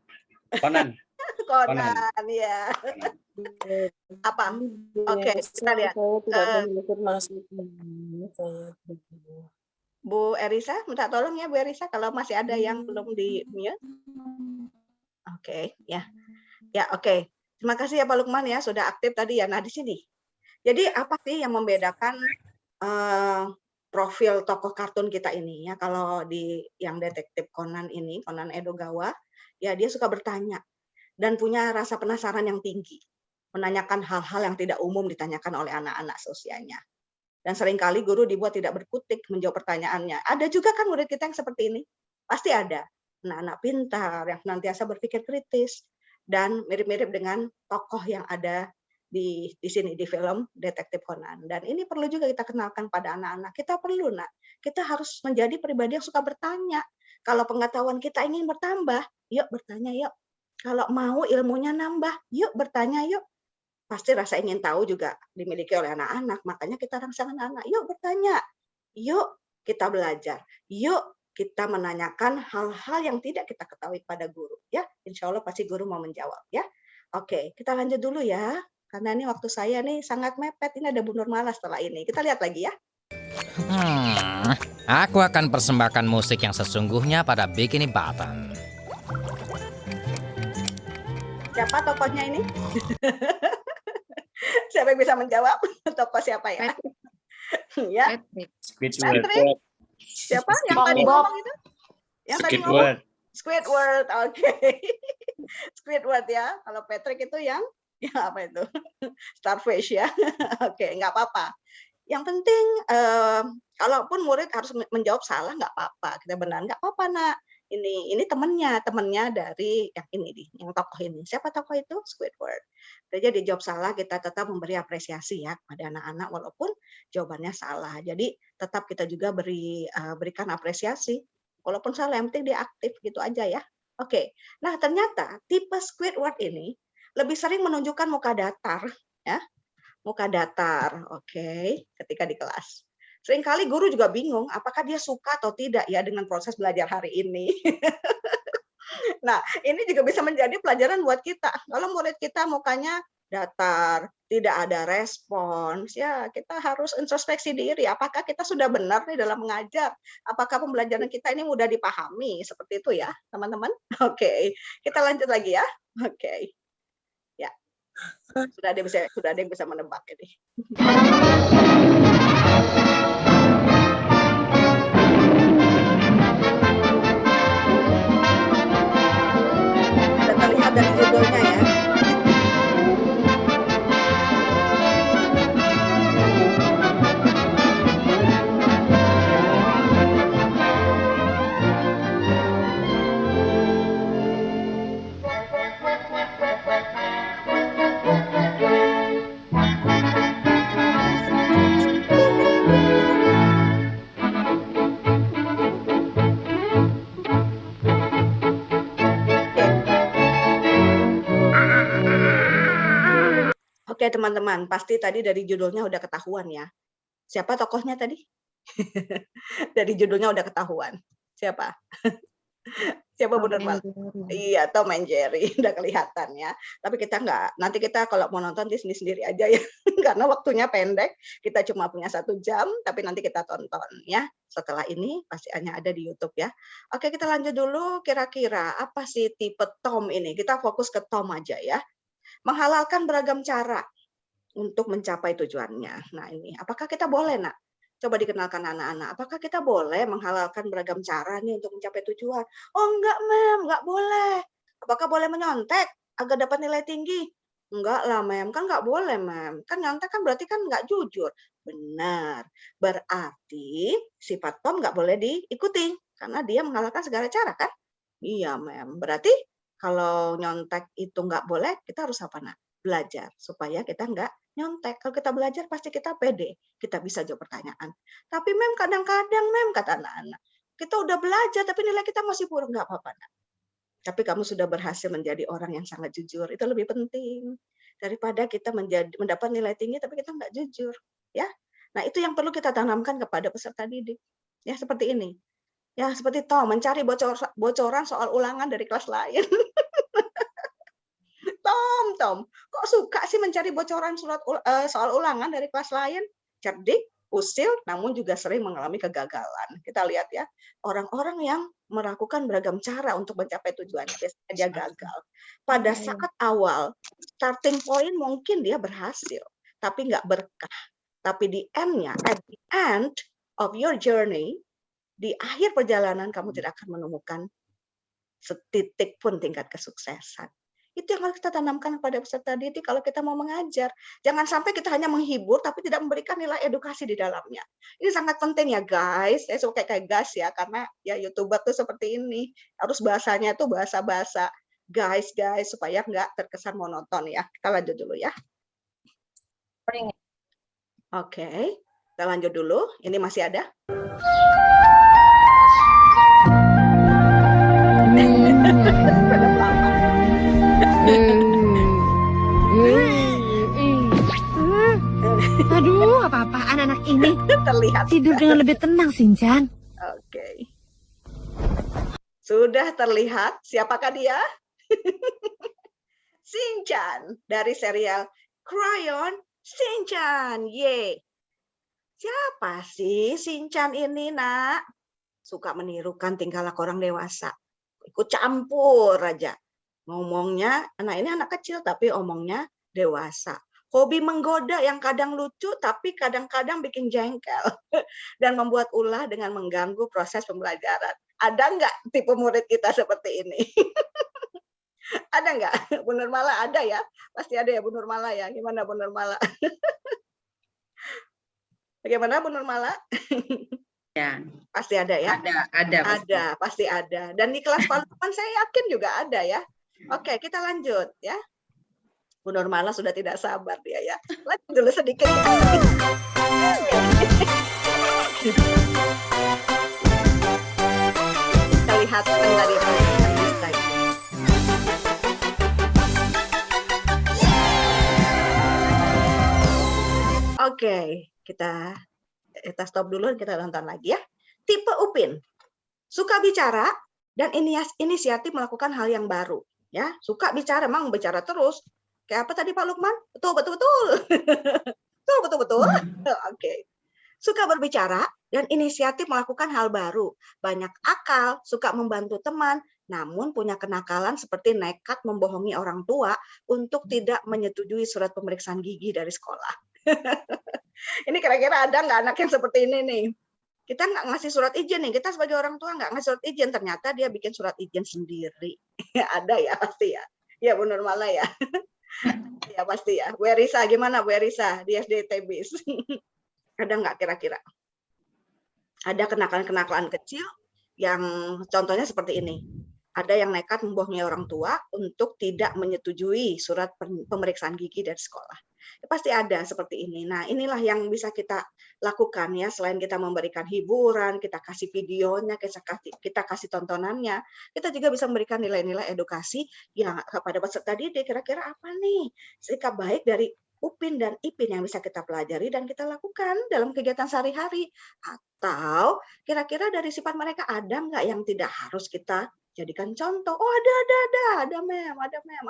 Conan. Conan, ya. Apa? Oke, kita lihat. Bu Erisa, minta tolong ya Bu Erisa kalau masih ada yang belum di mute. Oke, ya. Ya, oke. Terima kasih ya Pak Lukman ya sudah aktif tadi ya. Nah, di sini. Jadi apa sih yang membedakan profil tokoh kartun kita ini ya. Kalau di yang detektif Conan ini, Conan Edogawa, ya dia suka bertanya dan punya rasa penasaran yang tinggi, menanyakan hal-hal yang tidak umum ditanyakan oleh anak-anak seusianya. Dan seringkali guru dibuat tidak berkutik menjawab pertanyaannya. Ada juga kan murid kita yang seperti ini? Pasti ada. Anak-anak pintar yang senantiasa berpikir kritis dan mirip-mirip dengan tokoh yang ada di sini di film Detektif Conan. Dan ini perlu juga kita kenalkan pada anak-anak. Kita perlu, Nak. Kita harus menjadi pribadi yang suka bertanya. Kalau pengetahuan kita ingin bertambah, yuk bertanya yuk. Kalau mau ilmunya nambah, yuk bertanya yuk. Pasti rasa ingin tahu juga dimiliki oleh anak-anak. Makanya kita rangsang anak-anak, yuk bertanya. Yuk kita belajar. Yuk kita menanyakan hal-hal yang tidak kita ketahui pada guru. Ya, insya Allah pasti guru mau menjawab. Ya, oke, kita lanjut dulu ya. Karena ini waktu saya nih sangat mepet. Ini ada Bu Nurmala setelah ini. Kita lihat lagi ya. Aku akan persembahkan musik yang sesungguhnya pada Bikini Bottom. Siapa tokohnya ini? Siapa yang bisa menjawab? Tokoh siapa ya? Ya. Squidward. Patrick. Siapa yang tadi ngomong itu? Yang tadi ngomong? Squidward. Oke. Squidward ya. Kalau Patrick itu yang apa itu? Starfish ya. Oke, nggak apa-apa. Yang penting kalaupun murid harus menjawab salah nggak apa-apa. Kita benar nggak apa-apa, Nak. Ini temannya dari yang ini yang tokoh ini. Siapa tokoh itu? Squidward. Jadi dijawab salah, kita tetap memberi apresiasi ya pada anak-anak walaupun jawabannya salah. Jadi tetap kita juga berikan apresiasi walaupun salah, yang penting dia aktif gitu aja ya. Oke. Nah, ternyata tipe Squidward ini lebih sering menunjukkan muka datar ya. Muka datar. Oke, ketika di kelas. Seringkali guru juga bingung apakah dia suka atau tidak ya dengan proses belajar hari ini. Nah, ini juga bisa menjadi pelajaran buat kita. Kalau murid kita mukanya datar, tidak ada respons, ya kita harus introspeksi diri. Apakah kita sudah benar nih dalam mengajar? Apakah pembelajaran kita ini mudah dipahami? Seperti itu ya, teman-teman. Oke, kita lanjut lagi ya. Oke. Ya. Sudah ada yang bisa menebak ini. Terlihat dari judulnya ya. Oke teman-teman, pasti tadi dari judulnya udah ketahuan ya. Siapa tokohnya tadi? Dari judulnya udah ketahuan. Siapa? Siapa Bu Nurmala? Iya, Tom and Jerry, udah kelihatan ya. Tapi kita nggak, nanti kita kalau mau nonton di sendiri-sendiri aja ya, karena waktunya pendek. Kita cuma punya 1 jam, tapi nanti kita tonton ya. Setelah ini pasti hanya ada di YouTube ya. Oke, kita lanjut dulu. Kira-kira apa sih tipe Tom ini? Kita fokus ke Tom aja ya. Menghalalkan beragam cara untuk mencapai tujuannya. Nah ini, apakah kita boleh, Nak? Coba dikenalkan anak-anak. Apakah kita boleh menghalalkan beragam cara nih untuk mencapai tujuan? Oh enggak, Mem, enggak boleh. Apakah boleh menyontek agar dapat nilai tinggi? Enggak lah, Mem, kan enggak boleh, Mem. Kan nyontek kan berarti kan enggak jujur. Benar. Berarti sifat Tom enggak boleh diikuti karena dia menghalalkan segala cara kan? Iya, Mem. Berarti kalau nyontek itu nggak boleh, kita harus apa, Nak? Belajar supaya kita nggak nyontek. Kalau kita belajar pasti kita pede, kita bisa jawab pertanyaan. Tapi Mem kadang-kadang Mem kata anak-anak, kita udah belajar tapi nilai kita masih kurang, nggak apa-apa, Nak. Tapi kamu sudah berhasil menjadi orang yang sangat jujur, itu lebih penting daripada kita mendapat nilai tinggi tapi kita nggak jujur, ya. Nah itu yang perlu kita tanamkan kepada peserta didik, ya seperti ini. Ya, seperti Tom mencari bocoran soal ulangan dari kelas lain. Tom, kok suka sih mencari bocoran soal ulangan dari kelas lain? Cerdik, usil, namun juga sering mengalami kegagalan. Kita lihat ya, orang-orang yang melakukan beragam cara untuk mencapai tujuannya, biasanya dia gagal. Pada saat awal, starting point mungkin dia berhasil, tapi nggak berkah. Tapi di end-nya, at the end, of your journey, di akhir perjalanan kamu tidak akan menemukan setitik pun tingkat kesuksesan. Itu yang harus kita tanamkan pada peserta didik kalau kita mau mengajar. Jangan sampai kita hanya menghibur tapi tidak memberikan nilai edukasi di dalamnya. Ini sangat penting ya guys. Saya suka kayak gas ya, karena ya YouTuber tuh seperti ini. Harus bahasanya tuh bahasa-bahasa guys supaya nggak terkesan monoton ya. Kita lanjut dulu ya. Oke, kita lanjut dulu. Ini masih ada. Aduh, apa-apaan anak ini. Terlihat. Tidur dengan lebih tenang, Shinchan. Oke. Sudah terlihat siapakah dia? Shinchan dari serial Crayon Shinchan. Ye. Siapa sih Shinchan ini, Nak? Suka menirukan tingkah laku orang dewasa. Ikut campur aja. Ngomongnya, anak ini anak kecil tapi omongnya dewasa. Hobi menggoda yang kadang lucu tapi kadang-kadang bikin jengkel. Dan membuat ulah dengan mengganggu proses pembelajaran. Ada nggak tipe murid kita seperti ini? Ada nggak? Bu Nurmala ada ya? Pasti ada ya Bu Nurmala ya? Gimana Bu Nurmala? Bagaimana Bu Nurmala? Ya. Pasti ada ya? Ada. Pasti ada. Dan di kelas Pak Lukman saya yakin juga ada ya. Oke, kita lanjut ya. Bu Nurmala sudah tidak sabar dia ya. Lanjut dulu sedikit. Kita lihat tadi apa yang bisa. Oke, kita stop dulu, kita nonton lagi ya. Tipe Upin, suka bicara dan inisiatif melakukan hal yang baru. Ya, suka bicara, memang bicara terus. Kayak apa tadi Pak Lukman? Betul. Betul. Oke. Suka berbicara dan inisiatif melakukan hal baru. Banyak akal, suka membantu teman, namun punya kenakalan seperti nekat membohongi orang tua untuk tidak menyetujui surat pemeriksaan gigi dari sekolah. Ini kira-kira ada nggak anak yang seperti ini nih? Kita nggak ngasih surat izin nih, kita sebagai orang tua nggak ngasih surat izin, ternyata dia bikin surat izin sendiri. Ada ya pasti ya. Ya Bu Nurmala ya. Ya pasti ya. Bu Erisa gimana Bu Erisa di SD Tebis? Ada nggak kira-kira? Ada kenakalan-kenakalan kecil yang contohnya seperti ini. Ada yang nekat membohongi orang tua untuk tidak menyetujui surat pemeriksaan gigi dari sekolah. Pasti ada seperti ini. Nah, inilah yang bisa kita lakukan ya. Selain kita memberikan hiburan, kita kasih videonya, kita kasih tontonannya, kita juga bisa memberikan nilai-nilai edukasi yang kepada peserta didik. Kira-kira apa nih sikap baik dari Upin dan Ipin yang bisa kita pelajari dan kita lakukan dalam kegiatan sehari-hari? Atau kira-kira dari sifat mereka ada nggak yang tidak harus kita jadikan contoh? Oh ada mem,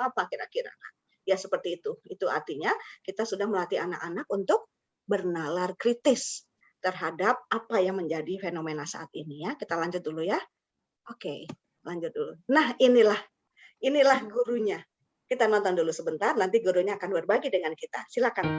apa kira-kira? Ya seperti itu. Itu artinya kita sudah melatih anak-anak untuk bernalar kritis terhadap apa yang menjadi fenomena saat ini ya. Kita lanjut dulu ya. Oke, lanjut dulu. Nah, inilah gurunya. Kita nonton dulu sebentar, nanti gurunya akan berbagi dengan kita. Silakan.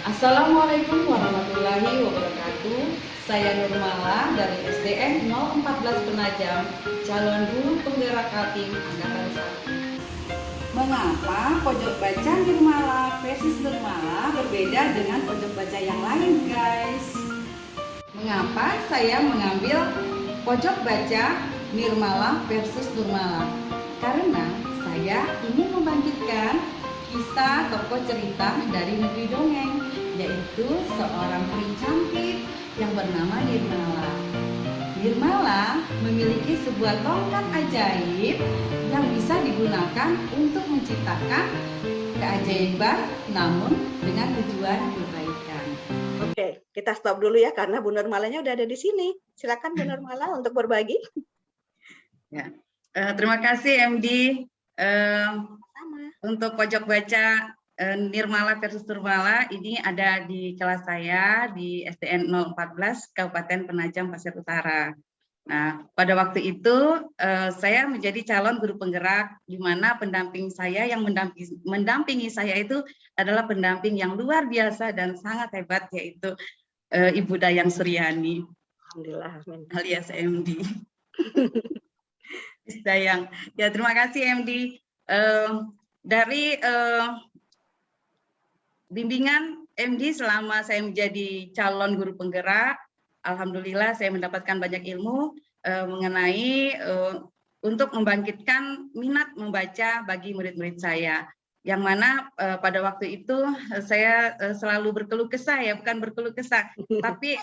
Assalamualaikum warahmatullahi wabarakatuh. Saya Nurmala dari SDN 014 Penajam, calon guru penggerak Kaltim Angkatan 1. Mengapa pojok baca Nurmala versus Nurmala berbeda dengan pojok baca yang lain, guys? Mengapa saya mengambil pojok baca Nirmala versus Nurmala? Karena saya ingin membangkitkan kisah tokoh cerita dari negeri dongeng, yaitu seorang peri cantik yang bernama Nirmala. Nirmala memiliki sebuah tongkat ajaib yang bisa digunakan untuk menciptakan keajaiban, namun dengan tujuan kebaikan. Oke, kita stop dulu ya karena Bu Nurmalanya udah ada di sini. Silakan Bu Nurmala untuk berbagi. Ya, terima kasih MD. Untuk pojok baca Nirmala versus Nurmala ini ada di kelas saya di SDN 014 Kabupaten Penajam Pasir Utara. Nah, pada waktu itu saya menjadi calon guru penggerak, di mana pendamping saya yang mendampingi saya itu adalah pendamping yang luar biasa dan sangat hebat, yaitu Ibu Dayang Suryani. Alhamdulillah. Alias MD. Dayang. Ya, terima kasih MD. Dari bimbingan MD selama saya menjadi calon guru penggerak, alhamdulillah saya mendapatkan banyak ilmu mengenai untuk membangkitkan minat membaca bagi murid-murid saya. Yang mana pada waktu itu saya selalu berkeluh kesah, ya bukan berkeluh kesah, tapi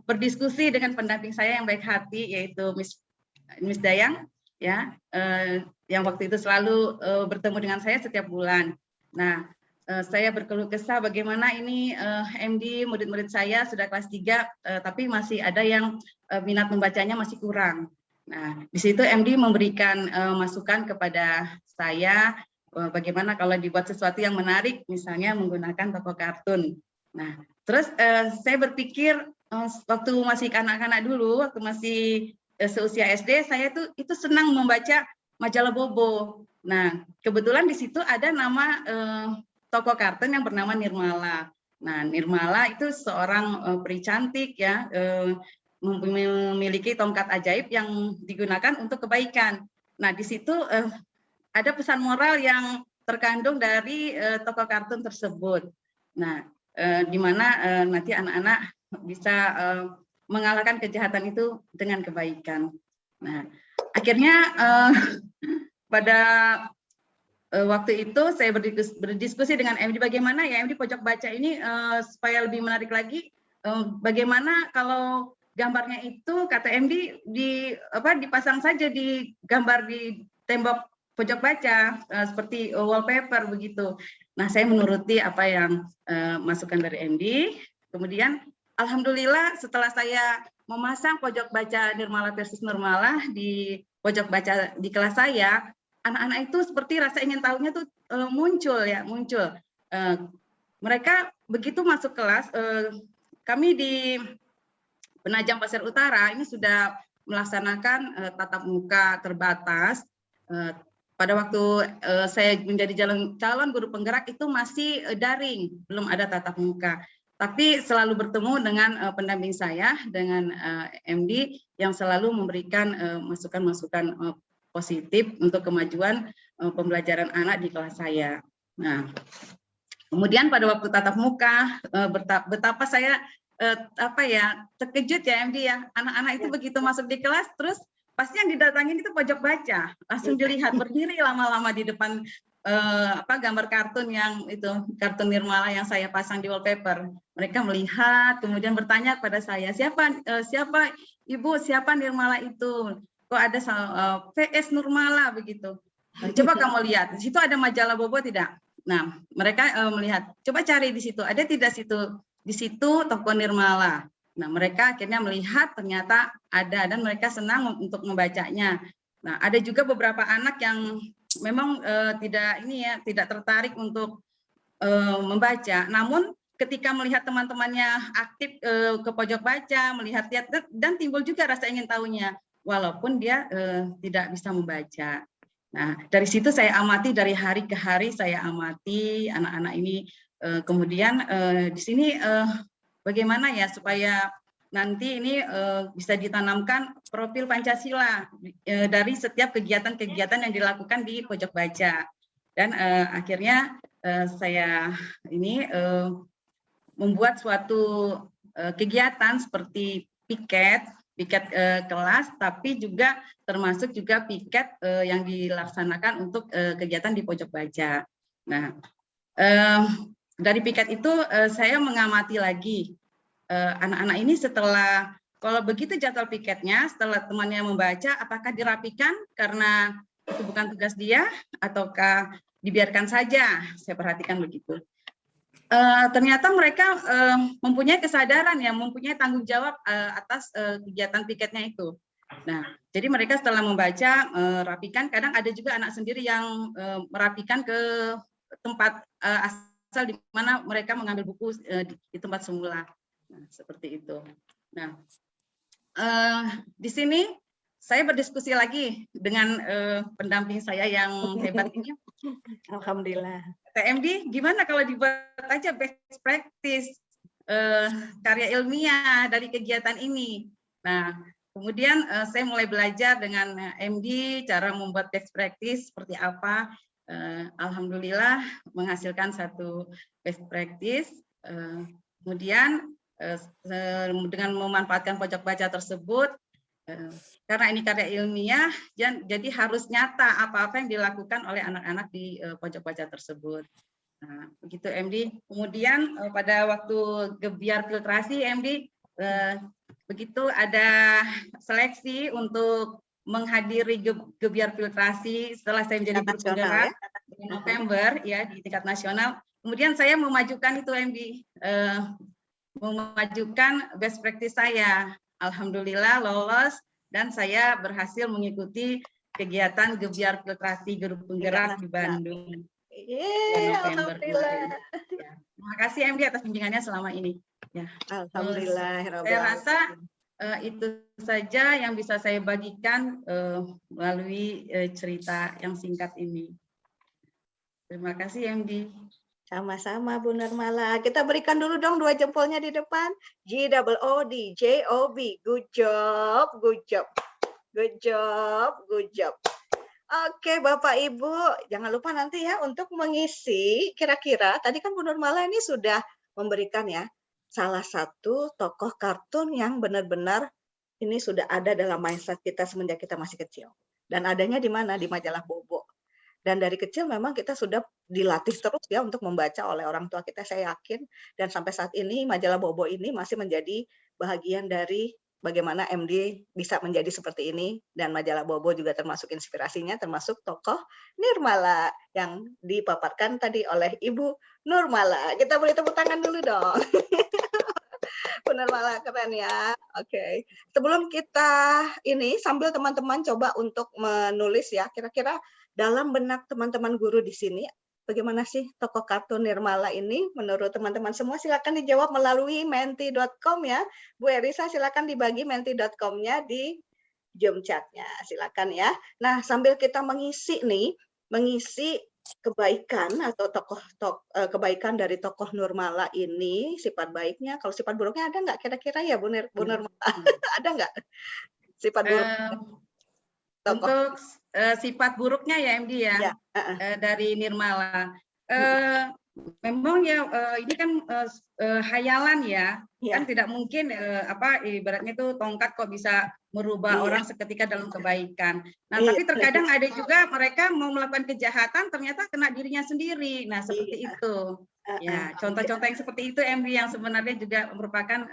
berdiskusi dengan pendamping saya yang baik hati, yaitu Miss Dayang, ya, yang waktu itu selalu bertemu dengan saya setiap bulan. Nah, saya berkeluh kesah bagaimana ini MD murid-murid saya sudah kelas 3 tapi masih ada yang minat membacanya masih kurang. Nah, di situ MD memberikan masukan kepada saya bagaimana kalau dibuat sesuatu yang menarik, misalnya menggunakan tokoh kartun. Nah, terus saya berpikir waktu masih kanak-kanak dulu, waktu masih seusia SD, saya tuh itu senang membaca majalah Bobo. Nah, kebetulan di situ ada nama tokoh kartun yang bernama Nirmala. Nah, Nirmala itu seorang peri cantik, ya, memiliki tongkat ajaib yang digunakan untuk kebaikan. Nah, di situ ada pesan moral yang terkandung dari tokoh kartun tersebut. Nah, di mana nanti anak-anak bisa mengalahkan kejahatan itu dengan kebaikan. Nah, akhirnya pada waktu itu saya berdiskusi dengan MD bagaimana ya MD pojok baca ini supaya lebih menarik lagi. Bagaimana kalau gambarnya itu kata MD dipasang saja di gambar di tembok pojok baca seperti wallpaper begitu. Nah, saya menuruti apa yang masukan dari MD. Kemudian alhamdulillah setelah saya memasang pojok baca Nirmala versus Nurmala di pojok baca di kelas saya, anak-anak itu seperti rasa ingin tahunya tuh muncul. Mereka begitu masuk kelas, kami di Penajam Pasir Utara ini sudah melaksanakan tatap muka terbatas. Pada waktu saya menjadi calon guru penggerak itu masih daring, belum ada tatap muka. Tapi selalu bertemu dengan pendamping saya, dengan MD yang selalu memberikan masukan-masukan positif untuk kemajuan pembelajaran anak di kelas saya. Nah, kemudian pada waktu tatap muka, betapa saya terkejut ya MD ya, anak-anak itu begitu masuk di kelas, terus pasti yang didatangin itu pojok baca, langsung dilihat berdiri lama-lama di depan gambar kartun yang itu kartun Nirmala yang saya pasang di wallpaper. Mereka melihat, kemudian bertanya kepada saya, siapa Ibu, siapa Nirmala itu? Kok ada VS Nurmala begitu? Coba kamu lihat, di situ ada majalah Bobo tidak? Nah, mereka melihat, coba cari di situ, ada tidak di situ tokoh Nirmala? Nah, mereka akhirnya melihat ternyata ada dan mereka senang untuk membacanya. Nah, ada juga beberapa anak yang memang tidak tertarik untuk membaca. Namun ketika melihat teman-temannya aktif ke pojok baca, melihat-lihat dan timbul juga rasa ingin tahunya, walaupun dia tidak bisa membaca. Nah, dari situ saya amati, dari hari ke hari saya amati anak-anak ini. Kemudian di sini bagaimana ya supaya nanti ini bisa ditanamkan profil Pancasila dari setiap kegiatan-kegiatan yang dilakukan di pojok baca. Dan akhirnya saya ini membuat suatu kegiatan seperti piket kelas, tapi juga termasuk juga piket yang dilaksanakan untuk kegiatan di pojok baca. Nah, dari piket itu saya mengamati lagi anak-anak ini setelah, kalau begitu jadwal piketnya, setelah temannya membaca, apakah dirapikan karena itu bukan tugas dia, ataukah dibiarkan saja? Saya perhatikan begitu. Ternyata mereka mempunyai kesadaran, ya, mempunyai tanggung jawab atas kegiatan piketnya itu. Nah, jadi mereka setelah membaca, rapikan, kadang ada juga anak sendiri yang merapikan ke tempat asal di mana mereka mengambil buku di tempat semula. Nah, seperti itu. Nah, di sini saya berdiskusi lagi dengan pendamping saya yang hebat ini. Alhamdulillah. TMD, gimana kalau dibuat aja best practice karya ilmiah dari kegiatan ini? Nah, kemudian saya mulai belajar dengan MD cara membuat best practice seperti apa. Alhamdulillah menghasilkan satu best practice. Kemudian dengan memanfaatkan pojok baca tersebut, karena ini karya ilmiah, jadi harus nyata apa-apa yang dilakukan oleh anak-anak di pojok baca tersebut. Nah, begitu MD. Kemudian pada waktu gebiar filtrasi MD, begitu ada seleksi untuk menghadiri gebiar filtrasi setelah saya menjadi guru penggerak di November ya di tingkat nasional. Kemudian saya memajukan itu MD, memajukan best practice saya. Alhamdulillah lolos dan saya berhasil mengikuti kegiatan gebiar filtrasi guru penggerak di Bandung. November kemarin. Ya. Terima kasih MD atas bimbingannya selama ini. Ya. Alhamdulillah. Saya rasa itu saja yang bisa saya bagikan melalui cerita yang singkat ini. Terima kasih MD. Sama-sama Bu Nurmala. Kita berikan dulu dong 2 jempolnya di depan. G-O-O-D, J-O-B. Good job, good job. Good job, good job. Oke Bapak Ibu, jangan lupa nanti ya untuk mengisi kira-kira, tadi kan Bu Nurmala ini sudah memberikan ya, salah satu tokoh kartun yang benar-benar ini sudah ada dalam mindset kita semenjak kita masih kecil. Dan adanya di mana? Di majalah Bobo. Dan dari kecil memang kita sudah dilatih terus ya untuk membaca oleh orang tua kita, saya yakin. Dan sampai saat ini majalah Bobo ini masih menjadi bagian dari bagaimana MD bisa menjadi seperti ini. Dan majalah Bobo juga termasuk inspirasinya, termasuk tokoh Nurmala yang dipaparkan tadi oleh Ibu Nurmala. Kita boleh tepuk tangan dulu dong. Bu Nurmala keren ya. Oke. Sebelum kita ini sambil teman-teman coba untuk menulis ya, kira-kira dalam benak teman-teman guru di sini, bagaimana sih tokoh kartun Nurmala ini menurut teman-teman semua? Silakan dijawab melalui menti.com ya. Bu Erisa silakan dibagi menti.com-nya di Zoom chat-nya. Silakan ya. Nah, sambil kita mengisi kebaikan atau kebaikan dari tokoh Nurmala ini, sifat baiknya, kalau sifat buruknya ada nggak kira-kira ya Bu Nurmala? Ada nggak sifat buruknya? Untuk sifat buruknya ya MD ya, dari Nurmala. Memang ya ini kan hayalan ya, kan tidak mungkin ibaratnya itu tongkat kok bisa merubah orang seketika dalam kebaikan. Nah, tapi terkadang ada juga mereka mau melakukan kejahatan ternyata kena dirinya sendiri. Nah, seperti itu. Ya, contoh-contoh yang seperti itu MD yang sebenarnya juga merupakan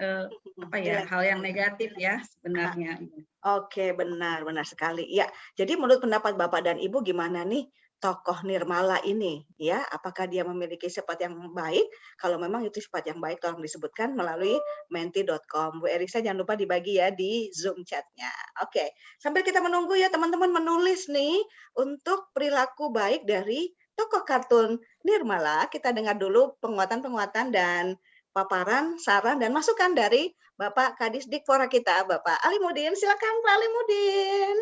hal yang negatif ya sebenarnya. Oke, benar sekali. Ya, jadi menurut pendapat Bapak dan Ibu gimana nih tokoh Nurmala ini ya? Apakah dia memiliki sifat yang baik? Kalau memang itu sifat yang baik tolong disebutkan melalui menti.com. Bu Erisa jangan lupa dibagi ya di Zoom chat-nya. Oke, sambil kita menunggu ya teman-teman menulis nih untuk perilaku baik dari tokoh kartun Nurmala. Kita dengar dulu penguatan-penguatan dan paparan, saran, dan masukan dari Bapak Kadis Dikpora kita, Bapak Alimudin. Silakan Pak Alimudin.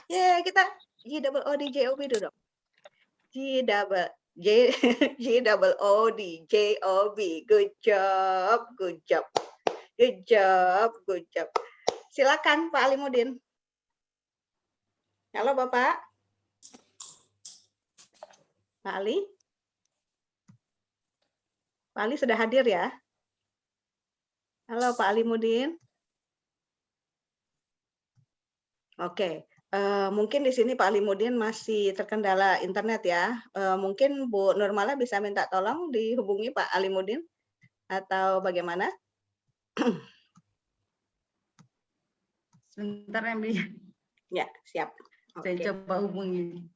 Ya, kita G-O-O-D-J-O-B dulu dong. G-O-O-D-J-O-B. Good job, good job. Good job, good job. Silakan Pak Alimudin. Halo Bapak. Pak Ali? Pak Ali sudah hadir ya? Halo Pak Alimudin. Oke, mungkin di sini Pak Alimudin masih terkendala internet ya. Mungkin Bu Nurmala bisa minta tolong dihubungi Pak Alimudin atau bagaimana? Sebentar MD. Ya, siap. Saya coba hubungi.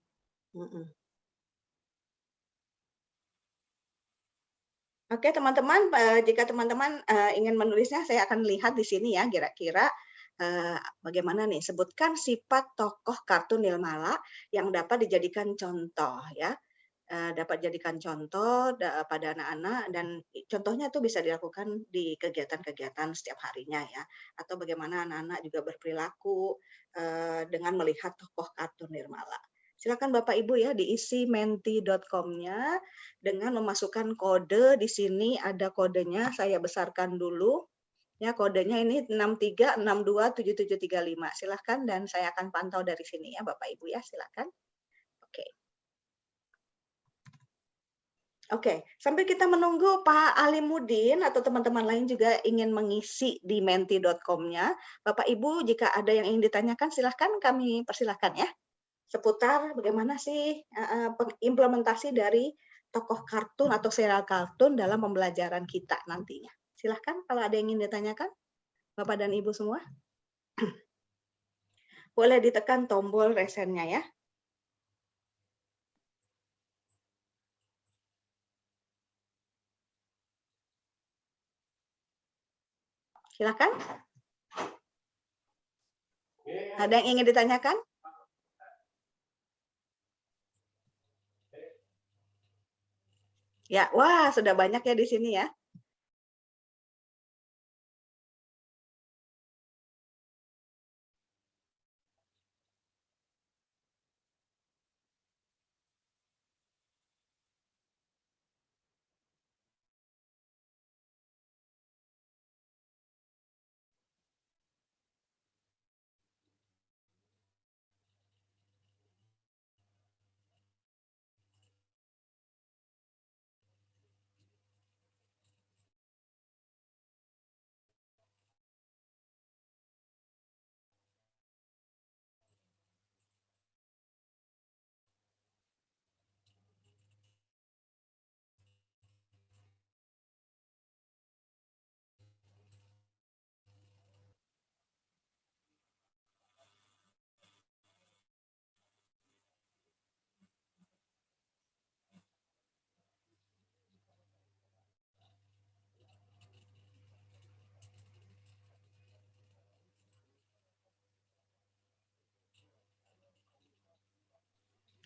Oke teman-teman, jika teman-teman ingin menulisnya, saya akan lihat di sini ya, kira-kira bagaimana nih, sebutkan sifat tokoh kartun Nurmala yang dapat dijadikan contoh ya. dapat jadikan contoh pada anak-anak, dan contohnya itu bisa dilakukan di kegiatan-kegiatan setiap harinya ya, atau bagaimana anak-anak juga berperilaku dengan melihat tokoh kartun Nirmala. Silakan Bapak Ibu ya diisi menti.com-nya dengan memasukkan kode. Di sini ada kodenya, saya besarkan dulu. Ya, kodenya ini 63627735. Silakan, dan saya akan pantau dari sini ya Bapak Ibu ya, silakan. Oke. Oke, sambil kita menunggu Pak Alimuddin atau teman-teman lain juga ingin mengisi di menti.com-nya, Bapak Ibu jika ada yang ingin ditanyakan silahkan, kami persilahkan ya. Seputar bagaimana sih implementasi dari tokoh kartun atau serial kartun dalam pembelajaran kita nantinya. Silahkan kalau ada yang ingin ditanyakan, Bapak dan Ibu semua. Boleh ditekan tombol resennya ya. Silakan. Ada yang ingin ditanyakan? Ya, wah sudah banyak ya di sini ya.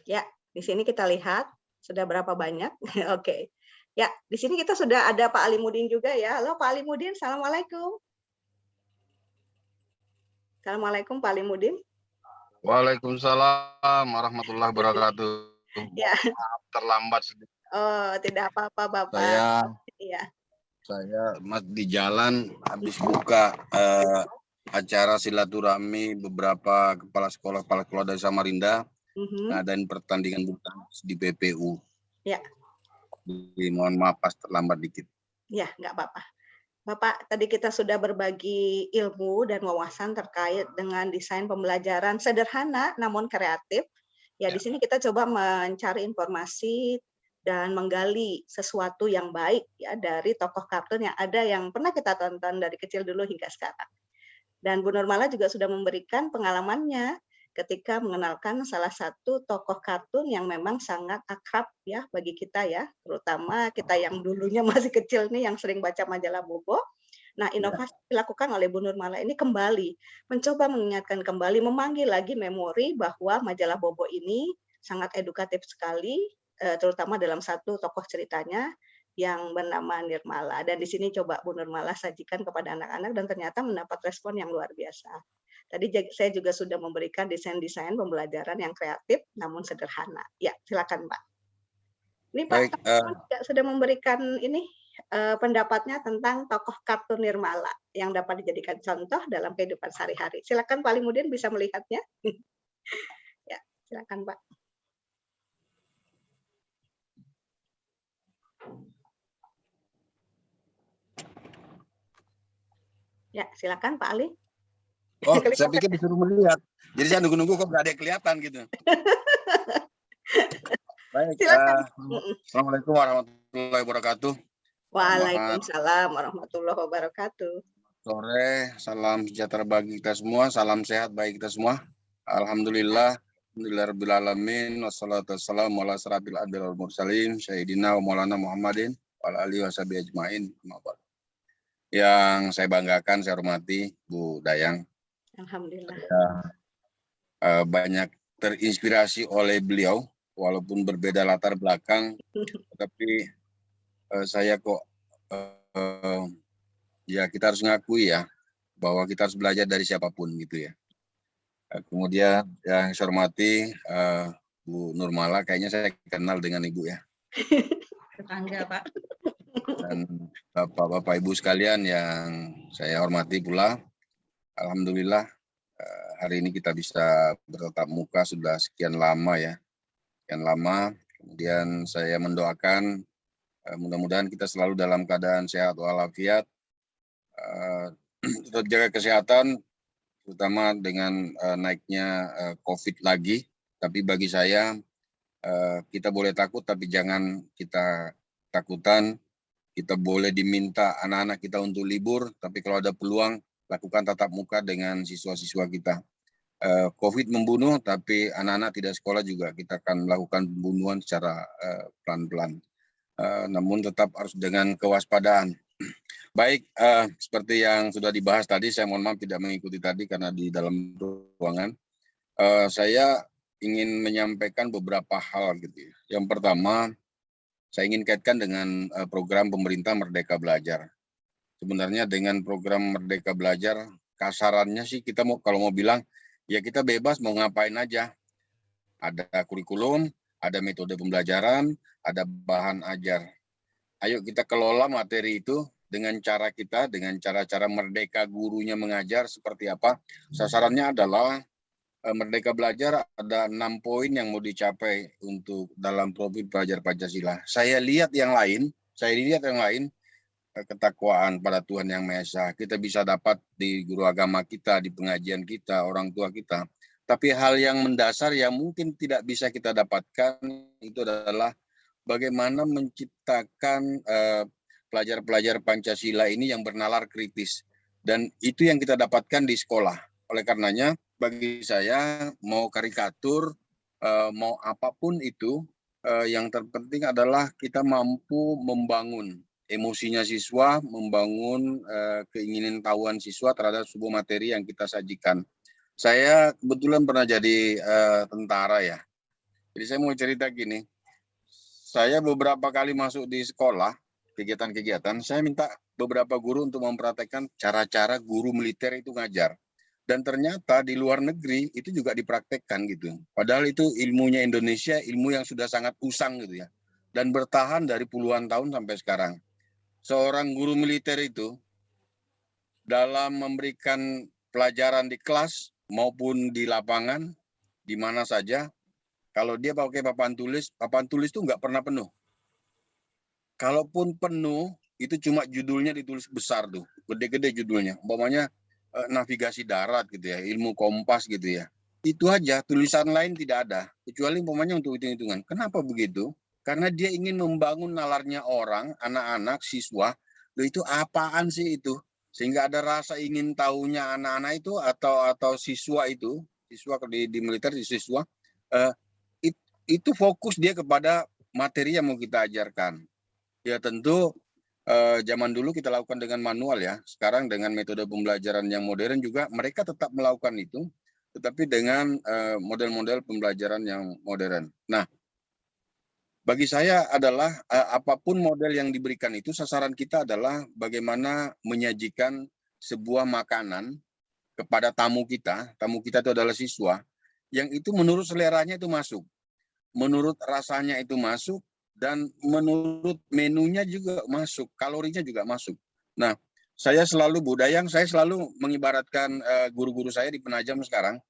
Ya, di sini kita lihat sudah berapa banyak. Oke. Ya, di sini kita sudah ada Pak Alimuddin juga ya. Halo Pak Alimuddin, Assalamualaikum. Assalamualaikum Pak Alimuddin. Waalaikumsalam warahmatullahi wabarakatuh. Ya. Maaf terlambat sedikit. Oh, tidak apa-apa Bapak. Saya di jalan habis buka acara silaturahmi beberapa kepala sekolah dari Samarinda. Ngadain pertandingan bulu tangkis di PPU. Ya. Mohon maaf pas terlambat dikit. Ya, nggak apa-apa. Bapak, tadi kita sudah berbagi ilmu dan wawasan terkait dengan desain pembelajaran sederhana namun kreatif. Ya, di sini kita coba mencari informasi dan menggali sesuatu yang baik ya dari tokoh kartun yang ada yang pernah kita tonton dari kecil dulu hingga sekarang. Dan Bu Nurmala juga sudah memberikan pengalamannya ketika mengenalkan salah satu tokoh kartun yang memang sangat akrab ya bagi kita ya, terutama kita yang dulunya masih kecil nih yang sering baca majalah Bobo. Nah, inovasi dilakukan oleh Bu Nurmala ini kembali mencoba mengingatkan kembali, memanggil lagi memori bahwa majalah Bobo ini sangat edukatif sekali, terutama dalam satu tokoh ceritanya yang bernama Nirmala. Dan di sini coba Bu Nurmala sajikan kepada anak-anak dan ternyata mendapat respon yang luar biasa. Tadi saya juga sudah memberikan desain-desain pembelajaran yang kreatif namun sederhana. Ya, silakan Pak. Ini Pak juga sudah memberikan ini pendapatnya tentang tokoh kartun Nirmala yang dapat dijadikan contoh dalam kehidupan sehari-hari. Silakan Pak Alimuddin bisa melihatnya. Ya, silakan Pak. Ya, silakan Pak Ali. Oh, saya pikir disuruh melihat. Jadi saya nunggu-nunggu kok nggak ada yang kelihatan gitu. Baik. Assalamualaikum warahmatullahi wabarakatuh. Waalaikumsalam warahmatullahi wabarakatuh. Sore, salam sejahtera bagi kita semua, salam sehat bagi kita semua. Alhamdulillah, alhamdulillahirabbil alamin, wassalatu wassalamu ala asrofil anbiya'i wal mursalin, sayyidina wa maulana Muhammadin wa ala alihi washabihi ajmain. Yang saya banggakan, saya hormati Bu Dayang. Alhamdulillah. Banyak terinspirasi oleh beliau walaupun berbeda latar belakang, tapi saya kok ya kita harus ngakui ya bahwa kita harus belajar dari siapapun gitu ya. Kemudian yang saya hormati Bu Nurmala, kayaknya saya kenal dengan Ibu ya. Tetangga, Pak. Dan Bapak Ibu sekalian yang saya hormati pula, alhamdulillah hari ini kita bisa bertatap muka sudah sekian lama ya. Sekian lama, kemudian saya mendoakan mudah-mudahan kita selalu dalam keadaan sehat walafiat, tetap jaga kesehatan, terutama dengan naiknya COVID lagi. Tapi bagi saya, kita boleh takut, tapi jangan kita takutan. Kita boleh diminta anak-anak kita untuk libur, tapi kalau ada peluang, lakukan tatap muka dengan siswa-siswa kita. COVID membunuh, tapi anak-anak tidak sekolah juga kita akan melakukan pembunuhan secara pelan-pelan. Namun tetap harus dengan kewaspadaan. Baik, seperti yang sudah dibahas tadi, saya mohon maaf tidak mengikuti tadi karena di dalam ruangan. Saya ingin menyampaikan beberapa hal gitu ya. Yang pertama, saya ingin kaitkan dengan program pemerintah Merdeka Belajar. Sebenarnya dengan program Merdeka Belajar, kasarannya sih kita kalau mau bilang, ya kita bebas mau ngapain aja. Ada kurikulum, ada metode pembelajaran, ada bahan ajar. Ayo kita kelola materi itu dengan cara kita, dengan cara-cara merdeka gurunya mengajar seperti apa. Sasarannya adalah Merdeka Belajar ada 6 poin yang mau dicapai untuk dalam profil pelajar Pancasila. Saya lihat yang lain, ketakwaan pada Tuhan Yang Maha Esa. Kita bisa dapat di guru agama kita, di pengajian kita, orang tua kita. Tapi hal yang mendasar yang mungkin tidak bisa kita dapatkan itu adalah bagaimana menciptakan pelajar-pelajar Pancasila ini yang bernalar kritis. Dan itu yang kita dapatkan di sekolah. Oleh karenanya, bagi saya mau karikatur, mau apapun itu, yang terpenting adalah kita mampu membangun emosinya siswa, membangun keinginan tahuan siswa terhadap sebuah materi yang kita sajikan. Saya kebetulan pernah jadi tentara ya. Jadi saya mau cerita gini, saya beberapa kali masuk di sekolah, kegiatan-kegiatan, saya minta beberapa guru untuk mempraktekkan cara-cara guru militer itu ngajar. Dan ternyata di luar negeri itu juga dipraktekkan gitu. Padahal itu ilmunya Indonesia, ilmu yang sudah sangat usang gitu ya. Dan bertahan dari puluhan tahun sampai sekarang. Seorang guru militer itu dalam memberikan pelajaran di kelas maupun di lapangan, di mana saja, kalau dia pakai papan tulis itu nggak pernah penuh. Kalaupun penuh, itu cuma judulnya ditulis besar tuh, gede-gede judulnya. Umpamanya navigasi darat gitu ya, ilmu kompas gitu ya. Itu aja, tulisan lain tidak ada, kecuali umpamanya untuk hitung-hitungan. Kenapa begitu? Karena dia ingin membangun nalarnya orang, anak-anak, siswa. Loh itu apaan sih itu? Sehingga ada rasa ingin tahunya anak-anak itu atau siswa itu, siswa di militer, di siswa, itu fokus dia kepada materi yang mau kita ajarkan. Ya tentu zaman dulu kita lakukan dengan manual ya, sekarang dengan metode pembelajaran yang modern juga mereka tetap melakukan itu, tetapi dengan model-model pembelajaran yang modern. Nah, bagi saya adalah apapun model yang diberikan itu, sasaran kita adalah bagaimana menyajikan sebuah makanan kepada tamu kita itu adalah siswa, yang itu menurut seleranya itu masuk, menurut rasanya itu masuk, dan menurut menunya juga masuk, kalorinya juga masuk. Nah, saya selalu saya selalu mengibaratkan guru-guru saya di Penajam sekarang,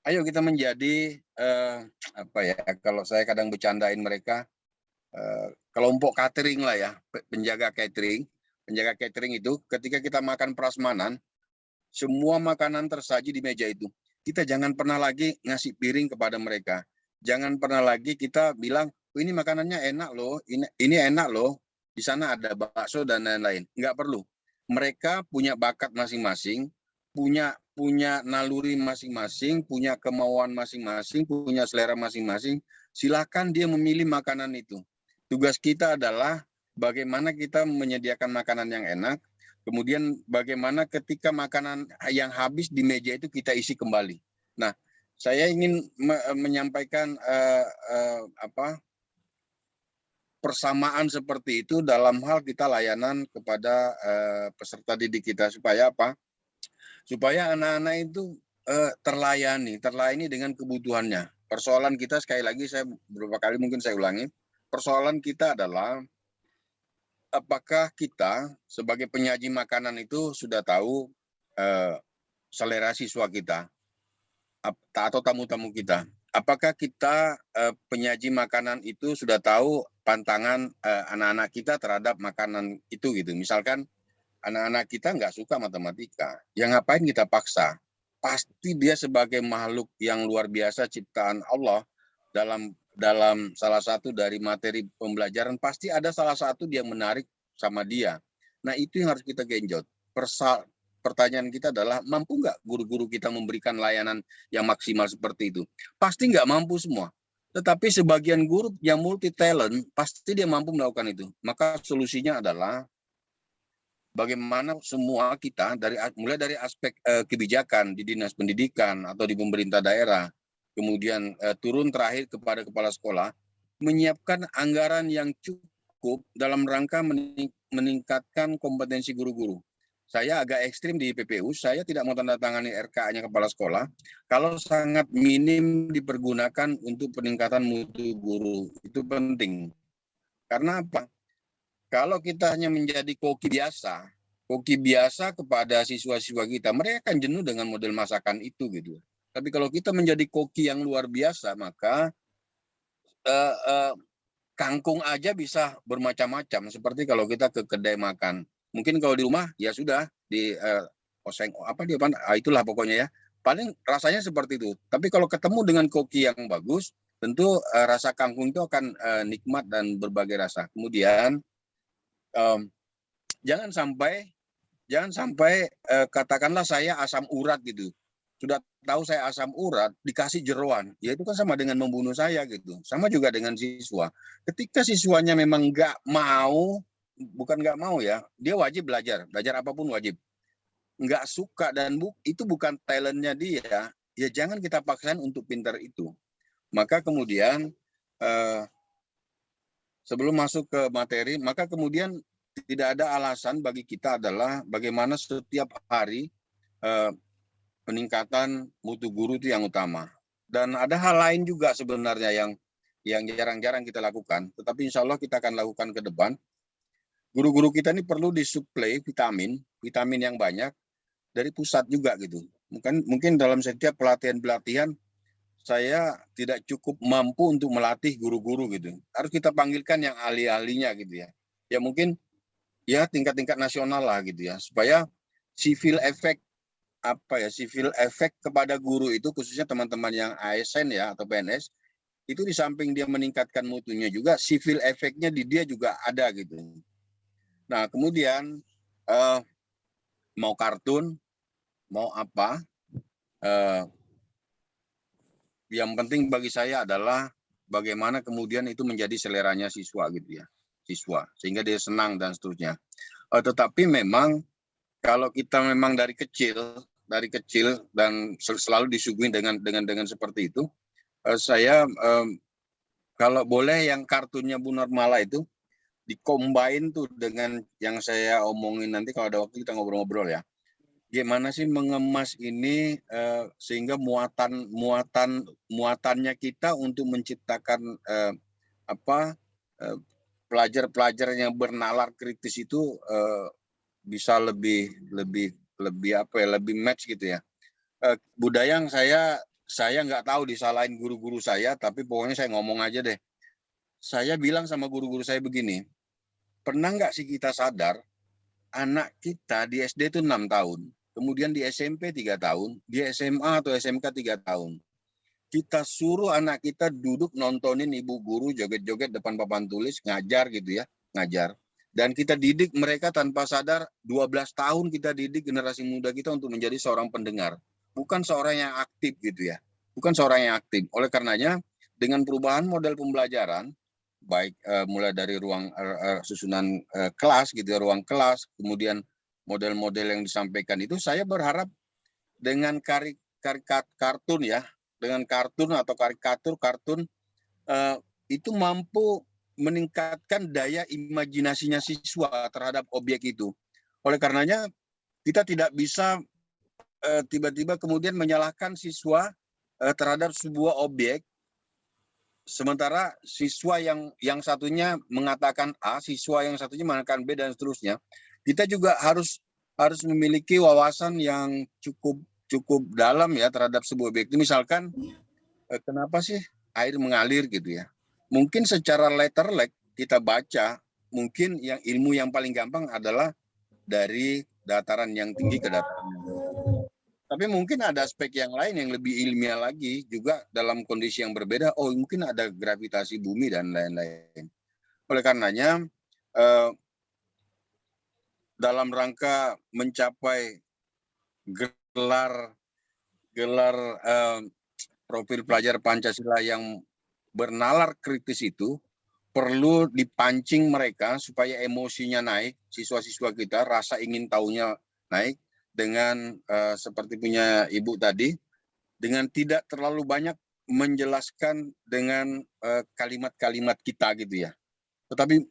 ayo kita menjadi kalau saya kadang bercandain mereka, kelompok catering lah ya, penjaga catering. Penjaga catering itu ketika kita makan prasmanan, semua makanan tersaji di meja itu. Kita jangan pernah lagi ngasih piring kepada mereka. Jangan pernah lagi kita bilang, ini makanannya enak loh, ini enak loh, di sana ada bakso dan lain-lain. Nggak perlu. Mereka punya bakat masing-masing, punya naluri masing-masing, punya kemauan masing-masing, punya selera masing-masing. Silakan dia memilih makanan itu. Tugas kita adalah bagaimana kita menyediakan makanan yang enak, kemudian bagaimana ketika makanan yang habis di meja itu kita isi kembali. Nah, saya ingin menyampaikan persamaan seperti itu dalam hal kita layanan kepada peserta didik kita, supaya apa? Supaya anak-anak itu terlayani dengan kebutuhannya. Persoalan kita, sekali lagi saya beberapa kali mungkin saya ulangi, persoalan kita adalah apakah kita sebagai penyaji makanan itu sudah tahu selera siswa kita atau tamu-tamu kita. Apakah kita penyaji makanan itu sudah tahu pantangan anak-anak kita terhadap makanan itu gitu. Misalkan anak-anak kita nggak suka matematika, ya ngapain kita paksa? Pasti dia sebagai makhluk yang luar biasa ciptaan Allah, dalam salah satu dari materi pembelajaran pasti ada salah satu yang menarik sama dia. Nah itu yang harus kita genjot. Pertanyaan kita adalah, mampu nggak guru-guru kita memberikan layanan yang maksimal seperti itu? Pasti nggak mampu semua. Tetapi sebagian guru yang multi talent, pasti dia mampu melakukan itu. Maka solusinya adalah bagaimana semua kita, mulai dari aspek kebijakan di dinas pendidikan atau di pemerintah daerah, kemudian turun terakhir kepada kepala sekolah, menyiapkan anggaran yang cukup dalam rangka meningkatkan kompetensi guru-guru. Saya agak ekstrim di PPU, saya tidak mau tanda tangani RK-nya kepala sekolah kalau sangat minim dipergunakan untuk peningkatan mutu guru. Itu penting. Karena apa? Kalau kita hanya menjadi koki biasa kepada siswa-siswa kita, mereka akan jenuh dengan model masakan itu gitu. Tapi kalau kita menjadi koki yang luar biasa, maka kangkung aja bisa bermacam-macam. Seperti kalau kita ke kedai makan. Mungkin kalau di rumah ya sudah di oseng itulah pokoknya ya. Paling rasanya seperti itu. Tapi kalau ketemu dengan koki yang bagus, tentu rasa kangkung itu akan nikmat dan berbagai rasa. Kemudian jangan sampai katakanlah saya asam urat gitu. Sudah tahu saya asam urat dikasih jeroan, ya itu kan sama dengan membunuh saya gitu. Sama juga dengan siswa. Ketika siswanya memang bukan nggak mau ya, dia wajib belajar apapun wajib. Nggak suka dan itu bukan talentnya dia, ya jangan kita paksain untuk pintar itu. Maka kemudian sebelum masuk ke materi, maka kemudian tidak ada alasan bagi kita adalah bagaimana setiap hari peningkatan mutu guru itu yang utama. Dan ada hal lain juga sebenarnya yang jarang-jarang kita lakukan, tetapi insya Allah kita akan lakukan ke depan. Guru-guru kita ini perlu disuplai vitamin yang banyak dari pusat juga gitu. Mungkin dalam setiap pelatihan saya tidak cukup mampu untuk melatih guru-guru gitu. Harus kita panggilkan yang ahli-ahlinya gitu ya. Ya mungkin ya tingkat-tingkat nasional lah gitu ya. Supaya civil effect kepada guru itu, khususnya teman-teman yang ASN ya atau PNS, itu di samping dia meningkatkan mutunya juga, civil effect-nya di dia juga ada gitu. Nah, kemudian mau kartun, mau apa, yang penting bagi saya adalah bagaimana kemudian itu menjadi seleranya siswa gitu ya, sehingga dia senang dan seterusnya. Tetapi memang kalau kita memang dari kecil dan selalu disuguhi dengan seperti itu, saya kalau boleh yang kartunnya Bu Nurmala itu dikombain tuh dengan yang saya omongin nanti kalau ada waktu kita ngobrol-ngobrol ya. Gimana sih mengemas ini sehingga muatannya kita untuk menciptakan pelajar-pelajar yang bernalar kritis itu bisa lebih match gitu ya. Budaya yang saya nggak tahu disalahin guru-guru saya, tapi pokoknya saya ngomong aja deh. Saya bilang sama guru-guru saya begini, pernah nggak sih kita sadar anak kita di SD itu 6 tahun, kemudian di SMP 3 tahun, di SMA atau SMK 3 tahun. Kita suruh anak kita duduk nontonin ibu guru joget-joget depan papan tulis, ngajar gitu ya, ngajar. Dan kita didik mereka tanpa sadar, 12 tahun kita didik generasi muda kita untuk menjadi seorang pendengar. Bukan seorang yang aktif gitu ya, bukan seorang yang aktif. Oleh karenanya, dengan perubahan model pembelajaran, baik mulai dari ruang susunan kelas gitu ya, ruang kelas, kemudian model-model yang disampaikan itu, saya berharap dengan kartun ya, dengan kartun atau karikatur kartun itu mampu meningkatkan daya imajinasinya siswa terhadap objek itu. Oleh karenanya kita tidak bisa tiba-tiba kemudian menyalahkan siswa terhadap sebuah objek, sementara siswa yang satunya mengatakan A, siswa yang satunya mengatakan B, dan seterusnya. Kita juga harus memiliki wawasan yang cukup dalam ya terhadap sebuah objek. Misalkan kenapa sih air mengalir gitu ya? Mungkin secara letterlek kita baca, mungkin yang ilmu yang paling gampang adalah dari dataran yang tinggi ke dataran yang rendah. Tapi mungkin ada aspek yang lain yang lebih ilmiah lagi juga dalam kondisi yang berbeda. Oh, mungkin ada gravitasi bumi dan lain-lain. Oleh karenanya, dalam rangka mencapai gelar profil pelajar Pancasila yang bernalar kritis itu, perlu dipancing mereka supaya emosinya naik, siswa-siswa kita rasa ingin tahunya naik, dengan seperti punya Ibu tadi, dengan tidak terlalu banyak menjelaskan dengan kalimat-kalimat kita gitu ya. Tetapi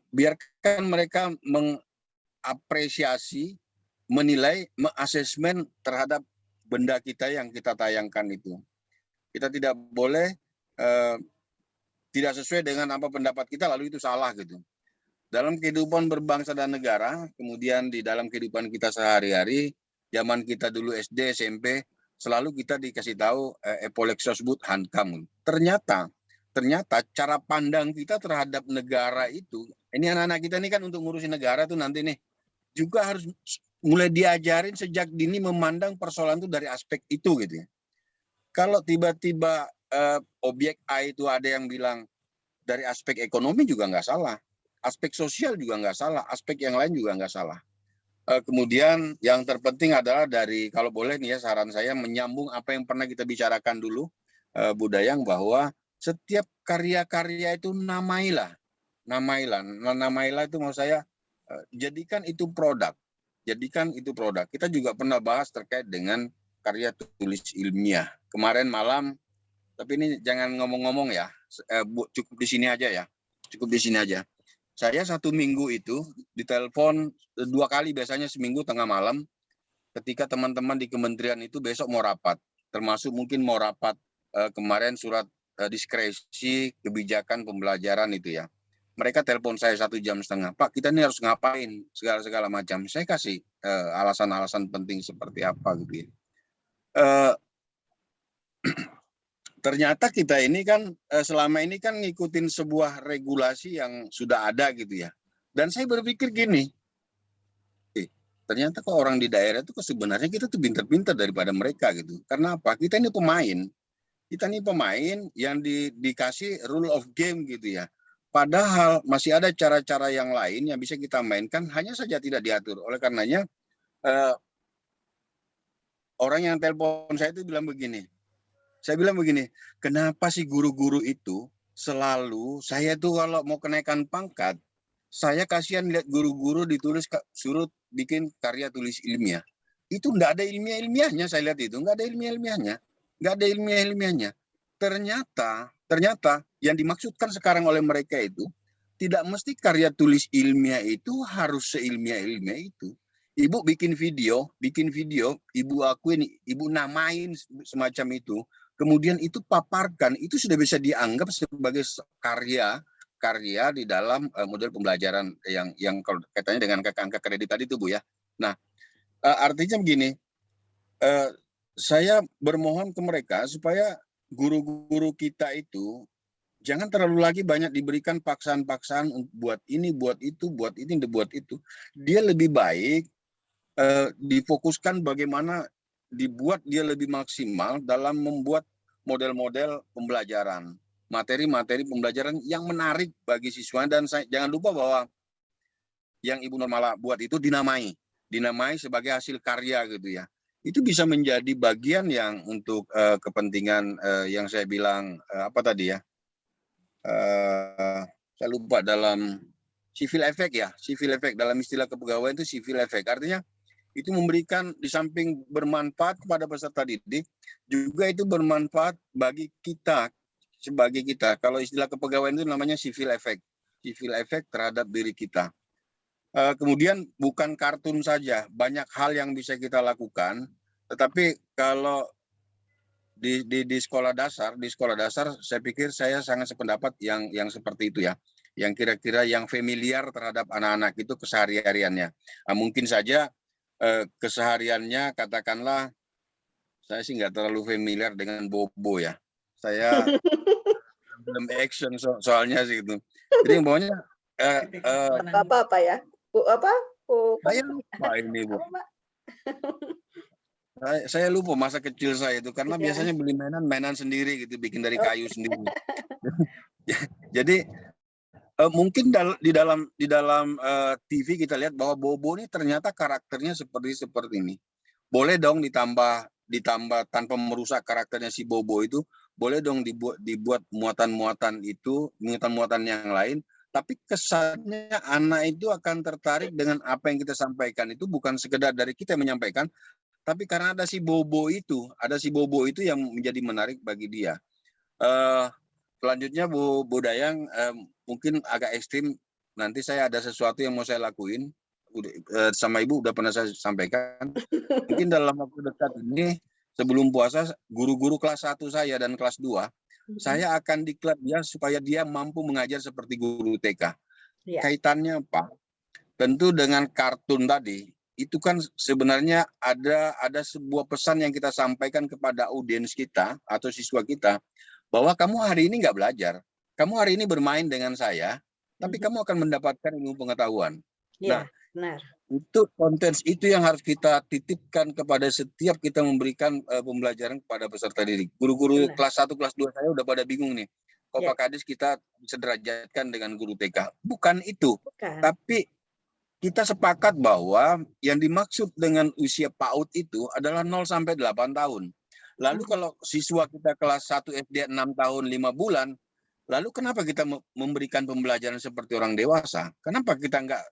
biarkan mereka mengapresiasi, menilai, mengasesmen terhadap benda kita yang kita tayangkan itu. Kita tidak boleh tidak sesuai dengan apa pendapat kita lalu itu salah gitu. Dalam kehidupan berbangsa dan negara, kemudian di dalam kehidupan kita sehari-hari, zaman kita dulu SD, SMP, selalu kita dikasih tahu epolexosbud hankam. Ternyata cara pandang kita terhadap negara itu, ini anak-anak kita ini kan untuk ngurusin negara tuh nanti nih, juga harus mulai diajarin sejak dini memandang persoalan itu dari aspek itu gitu ya. Kalau tiba-tiba objek A itu ada yang bilang dari aspek ekonomi juga nggak salah. Aspek sosial juga nggak salah, aspek yang lain juga nggak salah. Kemudian yang terpenting adalah dari, kalau boleh nih ya saran saya, menyambung apa yang pernah kita bicarakan dulu, Bu Dayang, bahwa setiap karya-karya itu namailah. Namailah itu maksud saya, jadikan itu produk. Kita juga pernah bahas terkait dengan karya tulis ilmiah. Kemarin malam, tapi ini jangan ngomong-ngomong ya, cukup di sini aja ya, Saya 1 minggu itu ditelepon 2 kali biasanya seminggu tengah malam ketika teman-teman di kementerian itu besok mau rapat. Termasuk mungkin mau rapat kemarin surat diskresi kebijakan pembelajaran itu ya. Mereka telepon saya 1,5 jam. Pak, kita ini harus ngapain segala macam. Saya kasih alasan-alasan penting seperti apa gitu ya. Ternyata kita ini kan selama ini kan ngikutin sebuah regulasi yang sudah ada gitu ya. Dan saya berpikir gini, ternyata kok orang di daerah itu sebenarnya kita tuh pintar-pintar daripada mereka gitu. Karena apa? Kita ini pemain yang dikasih rule of game gitu ya. Padahal masih ada cara-cara yang lain yang bisa kita mainkan, hanya saja tidak diatur. Oleh karenanya orang yang telepon saya itu bilang begini. Saya bilang begini, kenapa sih guru-guru itu selalu, saya tuh kalau mau kenaikan pangkat, saya kasihan lihat guru-guru ditulis suruh bikin karya tulis ilmiah. Itu enggak ada ilmiah-ilmiahnya, saya lihat itu, enggak ada ilmiah-ilmiahnya. Ternyata yang dimaksudkan sekarang oleh mereka itu, tidak mesti karya tulis ilmiah itu harus seilmiah-ilmiah itu. Ibu bikin video, ibu akuin, ibu namain semacam itu, kemudian itu paparkan, itu sudah bisa dianggap sebagai karya di dalam model pembelajaran yang kalau katanya dengan angka kredit tadi itu Bu ya. Nah, artinya begini, saya bermohon ke mereka supaya guru-guru kita itu jangan terlalu lagi banyak diberikan paksaan-paksaan buat ini, buat itu, buat ini, buat itu. Dia lebih baik difokuskan bagaimana dibuat dia lebih maksimal dalam membuat model-model pembelajaran, materi-materi pembelajaran yang menarik bagi siswa. Dan jangan lupa bahwa yang Ibu Nurmala buat itu dinamai sebagai hasil karya gitu ya. Itu bisa menjadi bagian yang untuk kepentingan yang saya bilang apa tadi ya? Saya lupa dalam civil effect ya, civil effect dalam istilah kepegawaian itu civil effect. Artinya itu memberikan, di samping bermanfaat kepada peserta didik, juga itu bermanfaat bagi kita, sebagai kita. Kalau istilah kepegawaian itu namanya civil effect terhadap diri kita. Kemudian bukan kartun saja, banyak hal yang bisa kita lakukan. Tetapi kalau di sekolah dasar, saya pikir saya sangat sependapat yang seperti itu ya, yang kira-kira yang familiar terhadap anak-anak itu kesehariannya. Mungkin saja kesehariannya, katakanlah, saya sih nggak terlalu familiar dengan Bobo ya. Saya film action soalnya sih itu. Jadi pokoknya apa ya? Saya lupa ini, Bu. Saya lupa masa kecil saya itu, karena biasanya beli mainan sendiri gitu, bikin dari kayu sendiri. Jadi mungkin di dalam TV kita lihat bahwa Bobo ini ternyata karakternya seperti ini. Boleh dong ditambah tanpa merusak karakternya si Bobo itu, boleh dong dibuat muatan-muatan yang lain. Tapi kesannya anak itu akan tertarik dengan apa yang kita sampaikan itu, bukan sekedar dari kita yang menyampaikan, tapi karena ada si Bobo itu yang menjadi menarik bagi dia. Selanjutnya Bu Dayang, mungkin agak ekstrim, nanti saya ada sesuatu yang mau saya lakuin, sama Ibu udah pernah saya sampaikan. Mungkin dalam waktu dekat ini, sebelum puasa, guru-guru kelas 1 saya dan kelas 2, saya akan diklat dia supaya dia mampu mengajar seperti guru TK. Ya. Kaitannya apa? Tentu dengan kartun tadi, itu kan sebenarnya ada sebuah pesan yang kita sampaikan kepada audiens kita atau siswa kita, bahwa kamu hari ini nggak belajar, kamu hari ini bermain dengan saya, tapi kamu akan mendapatkan ilmu pengetahuan. Ya, nah, benar. Itu konten itu yang harus kita titipkan kepada setiap kita memberikan pembelajaran kepada peserta didik. Guru-guru kelas 1, kelas 2 saya udah pada bingung nih. Kok Pak Kadis kita sederajatkan dengan guru TK? Bukan itu. Tapi kita sepakat bahwa yang dimaksud dengan usia PAUD itu adalah 0 sampai 8 tahun. Lalu kalau siswa kita kelas 1 SD 6 tahun 5 bulan, lalu kenapa kita memberikan pembelajaran seperti orang dewasa? Kenapa kita nggak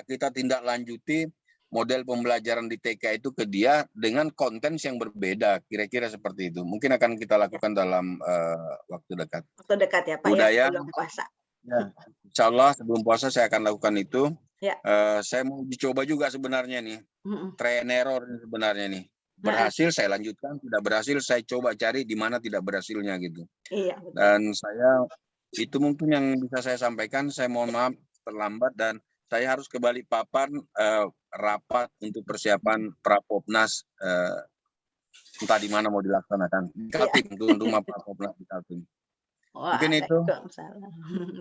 kita tindak lanjuti model pembelajaran di TK itu ke dia dengan konten yang berbeda, kira-kira seperti itu. Mungkin akan kita lakukan dalam waktu dekat. Waktu dekat ya Pak, budaya, ya, sebelum puasa. Ya, insya Allah sebelum puasa saya akan lakukan itu. Ya. Saya mau dicoba juga sebenarnya nih, try and error sebenarnya nih. Berhasil saya lanjutkan, tidak berhasil saya coba cari di mana tidak berhasilnya gitu. Iya. Betul. Dan saya itu mungkin yang bisa saya sampaikan. Saya mohon maaf terlambat dan saya harus ke Balikpapan rapat untuk persiapan Prapopnas, entah di mana mau dilaksanakan. Di Kaltim, rumah Prapopnas di Kaltim. Mungkin itu.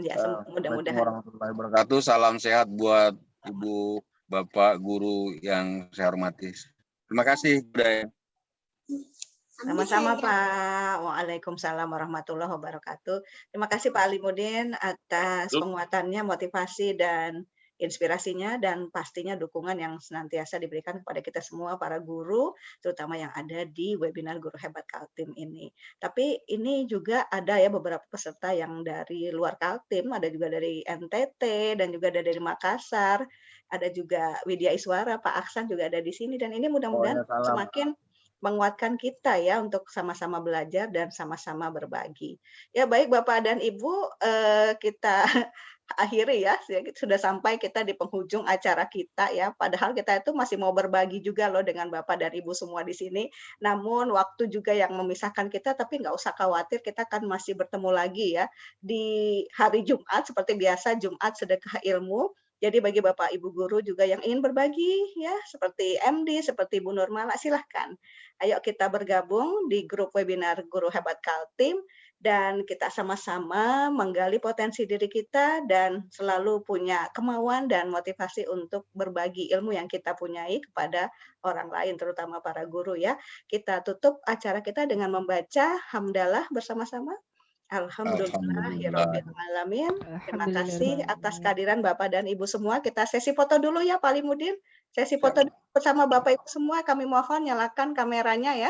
Ya, mudah-mudahan. Warahmatullahi wabarakatuh. Salam sehat buat Ibu, Bapak, guru yang saya hormati. Terima kasih, Budaya. Sama-sama Pak. Waalaikumsalam warahmatullahi wabarakatuh. Terima kasih Pak Alimuddin atas penguatannya, motivasi dan inspirasinya, dan pastinya dukungan yang senantiasa diberikan kepada kita semua para guru, terutama yang ada di webinar Guru Hebat Kaltim ini. Tapi ini juga ada ya beberapa peserta yang dari luar Kaltim, ada juga dari NTT dan juga ada dari Makassar, ada juga Widya Iswara, Pak Aksan juga ada di sini, dan ini mudah-mudahan semakin menguatkan kita ya untuk sama-sama belajar dan sama-sama berbagi. Ya baik Bapak dan Ibu, kita akhiri ya, sudah sampai kita di penghujung acara kita ya. Padahal kita itu masih mau berbagi juga loh dengan Bapak dan Ibu semua di sini. Namun waktu juga yang memisahkan kita, tapi nggak usah khawatir, kita kan masih bertemu lagi ya di hari Jumat seperti biasa, Jumat Sedekah Ilmu. Jadi bagi Bapak Ibu guru juga yang ingin berbagi ya, seperti MD, seperti Bu Nurmala, silahkan. Ayo kita bergabung di grup webinar Guru Hebat Kaltim dan kita sama-sama menggali potensi diri kita dan selalu punya kemauan dan motivasi untuk berbagi ilmu yang kita punyai kepada orang lain, terutama para guru ya. Kita tutup acara kita dengan membaca hamdalah bersama-sama. Alhamdulillahirrabbilalamin. Terima kasih atas kehadiran Bapak dan Ibu semua. Kita sesi foto dulu ya Pak Alimuddin. Sesi foto bersama Bapak Ibu semua. Kami mohon nyalakan kameranya ya.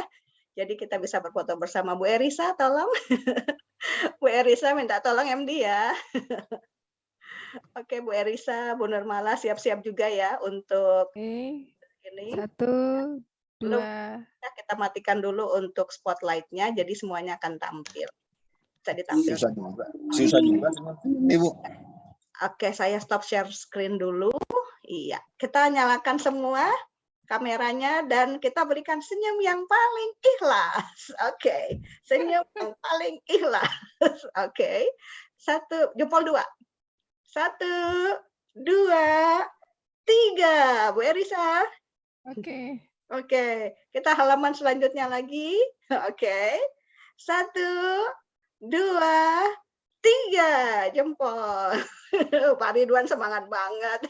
Jadi kita bisa berfoto bersama. Bu Erisa tolong. Bu Erisa minta tolong MD ya. Oke Bu Erisa, Bu Nurmala siap-siap juga ya untuk Ini 1, belum 2. kita matikan dulu untuk spotlight-nya, jadi semuanya akan tampil. Bisa ditampilkan. Susah juga. Ibu. Oke, saya stop share screen dulu. Iya, kita nyalakan semua kameranya dan kita berikan senyum yang paling ikhlas. Oke, senyum yang paling ikhlas. Oke, 1, jempol 2. 1, 2, 3. Bu Erisa. Oke. Oke, kita halaman selanjutnya lagi. Oke, 1, 2, 3. Jempol. Pak Ridwan semangat banget.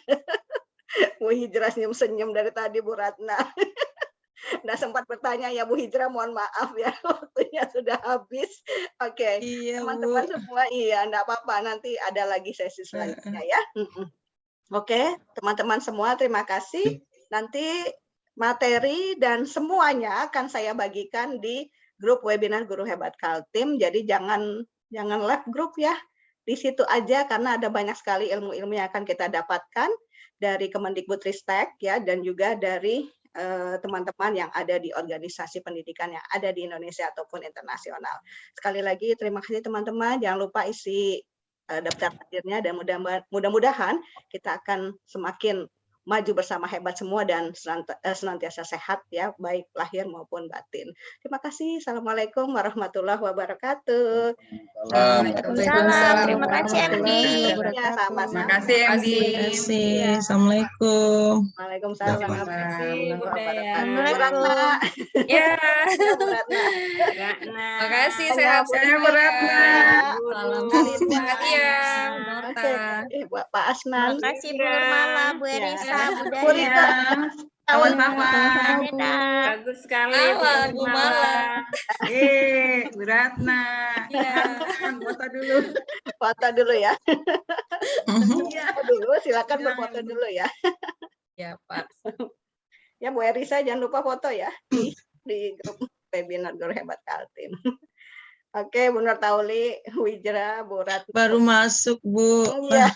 Bu Hijrah senyum-senyum dari tadi, Bu Ratna. Nggak sempat bertanya ya Bu Hijrah, mohon maaf ya, waktunya sudah habis. Oke, teman-teman semua, iya, nggak apa-apa, nanti ada lagi sesi selanjutnya ya. Oke, teman-teman semua, terima kasih. Nanti materi dan semuanya akan saya bagikan di grup webinar Guru Hebat Kaltim. Jadi jangan left grup ya. Di situ aja karena ada banyak sekali ilmu-ilmu yang akan kita dapatkan dari Kemendikbudristek ya, dan juga dari teman-teman yang ada di organisasi pendidikan yang ada di Indonesia ataupun internasional. Sekali lagi terima kasih teman-teman. Jangan lupa isi daftar hadirnya dan mudah-mudahan kita akan semakin maju bersama hebat semua dan senantiasa sehat ya, baik lahir maupun batin. Terima kasih. Assalamualaikum warahmatullahi wabarakatuh. Waalaikumsalam. Terima kasih MD. Ya, sama-sama. Terima kasih MD. Assalamualaikum. Waalaikumsalam. Terima kasih Budaya. Bu Ratna. Ya. Bu Ratna. Terima kasih, sehat saya Bu Ratna. Salam semangat ya. Oke, Pak Asnan. Terima kasih Bu Nurmala, Bu Erisa, Bu Rita. Daya. Sama-sama. Bagus sekali Bu Mala. Bu Ratna. Foto dulu. Foto dulu ya. Dulu silakan berfoto dulu ya. Ya, Pak. Ya Bu Erisa jangan lupa foto ya di grup webinar Guru Hebat Kaltim. Oke, Bu Nur Tauli, Bu Hijrah, Bu Ratna. Baru masuk, Bu. Iya.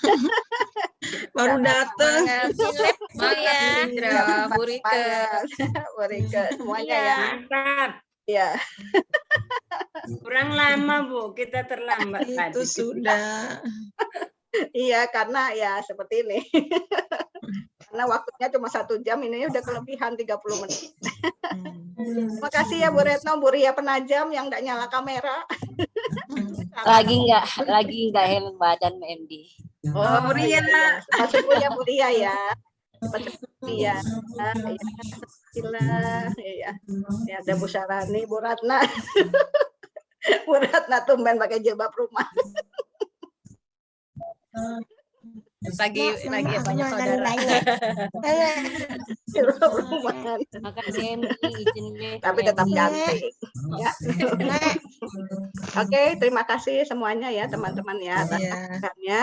Baru datang. Semangat Hijrah, Bu Rike. Bu Rike, semuanya ya. Mantap. Ya. Kurang lama, Bu. Kita terlambat tadi. Itu sudah. Iya, karena ya seperti ini. Karena waktunya cuma 1 jam, ini udah kelebihan 30 menit. Terima kasih ya Bu Retno, Bu Ria Penajam yang nggak nyala kamera. Lagi nggak enak badan MD. Oh, Bu Ria. Masuk ya Bu Ria ya. Masuk Bu Ria. Alhamdulillah. Iya. Ya, ada Bu Sarani, Bu Ratna. Bu Ratna tumben pakai jilbab rumah. Lagi banyak saudara. Makasih MD izin deh. Tapi tetap cantik. Ya. Oke, terima kasih semuanya ya teman-teman ya atas perhatiannya.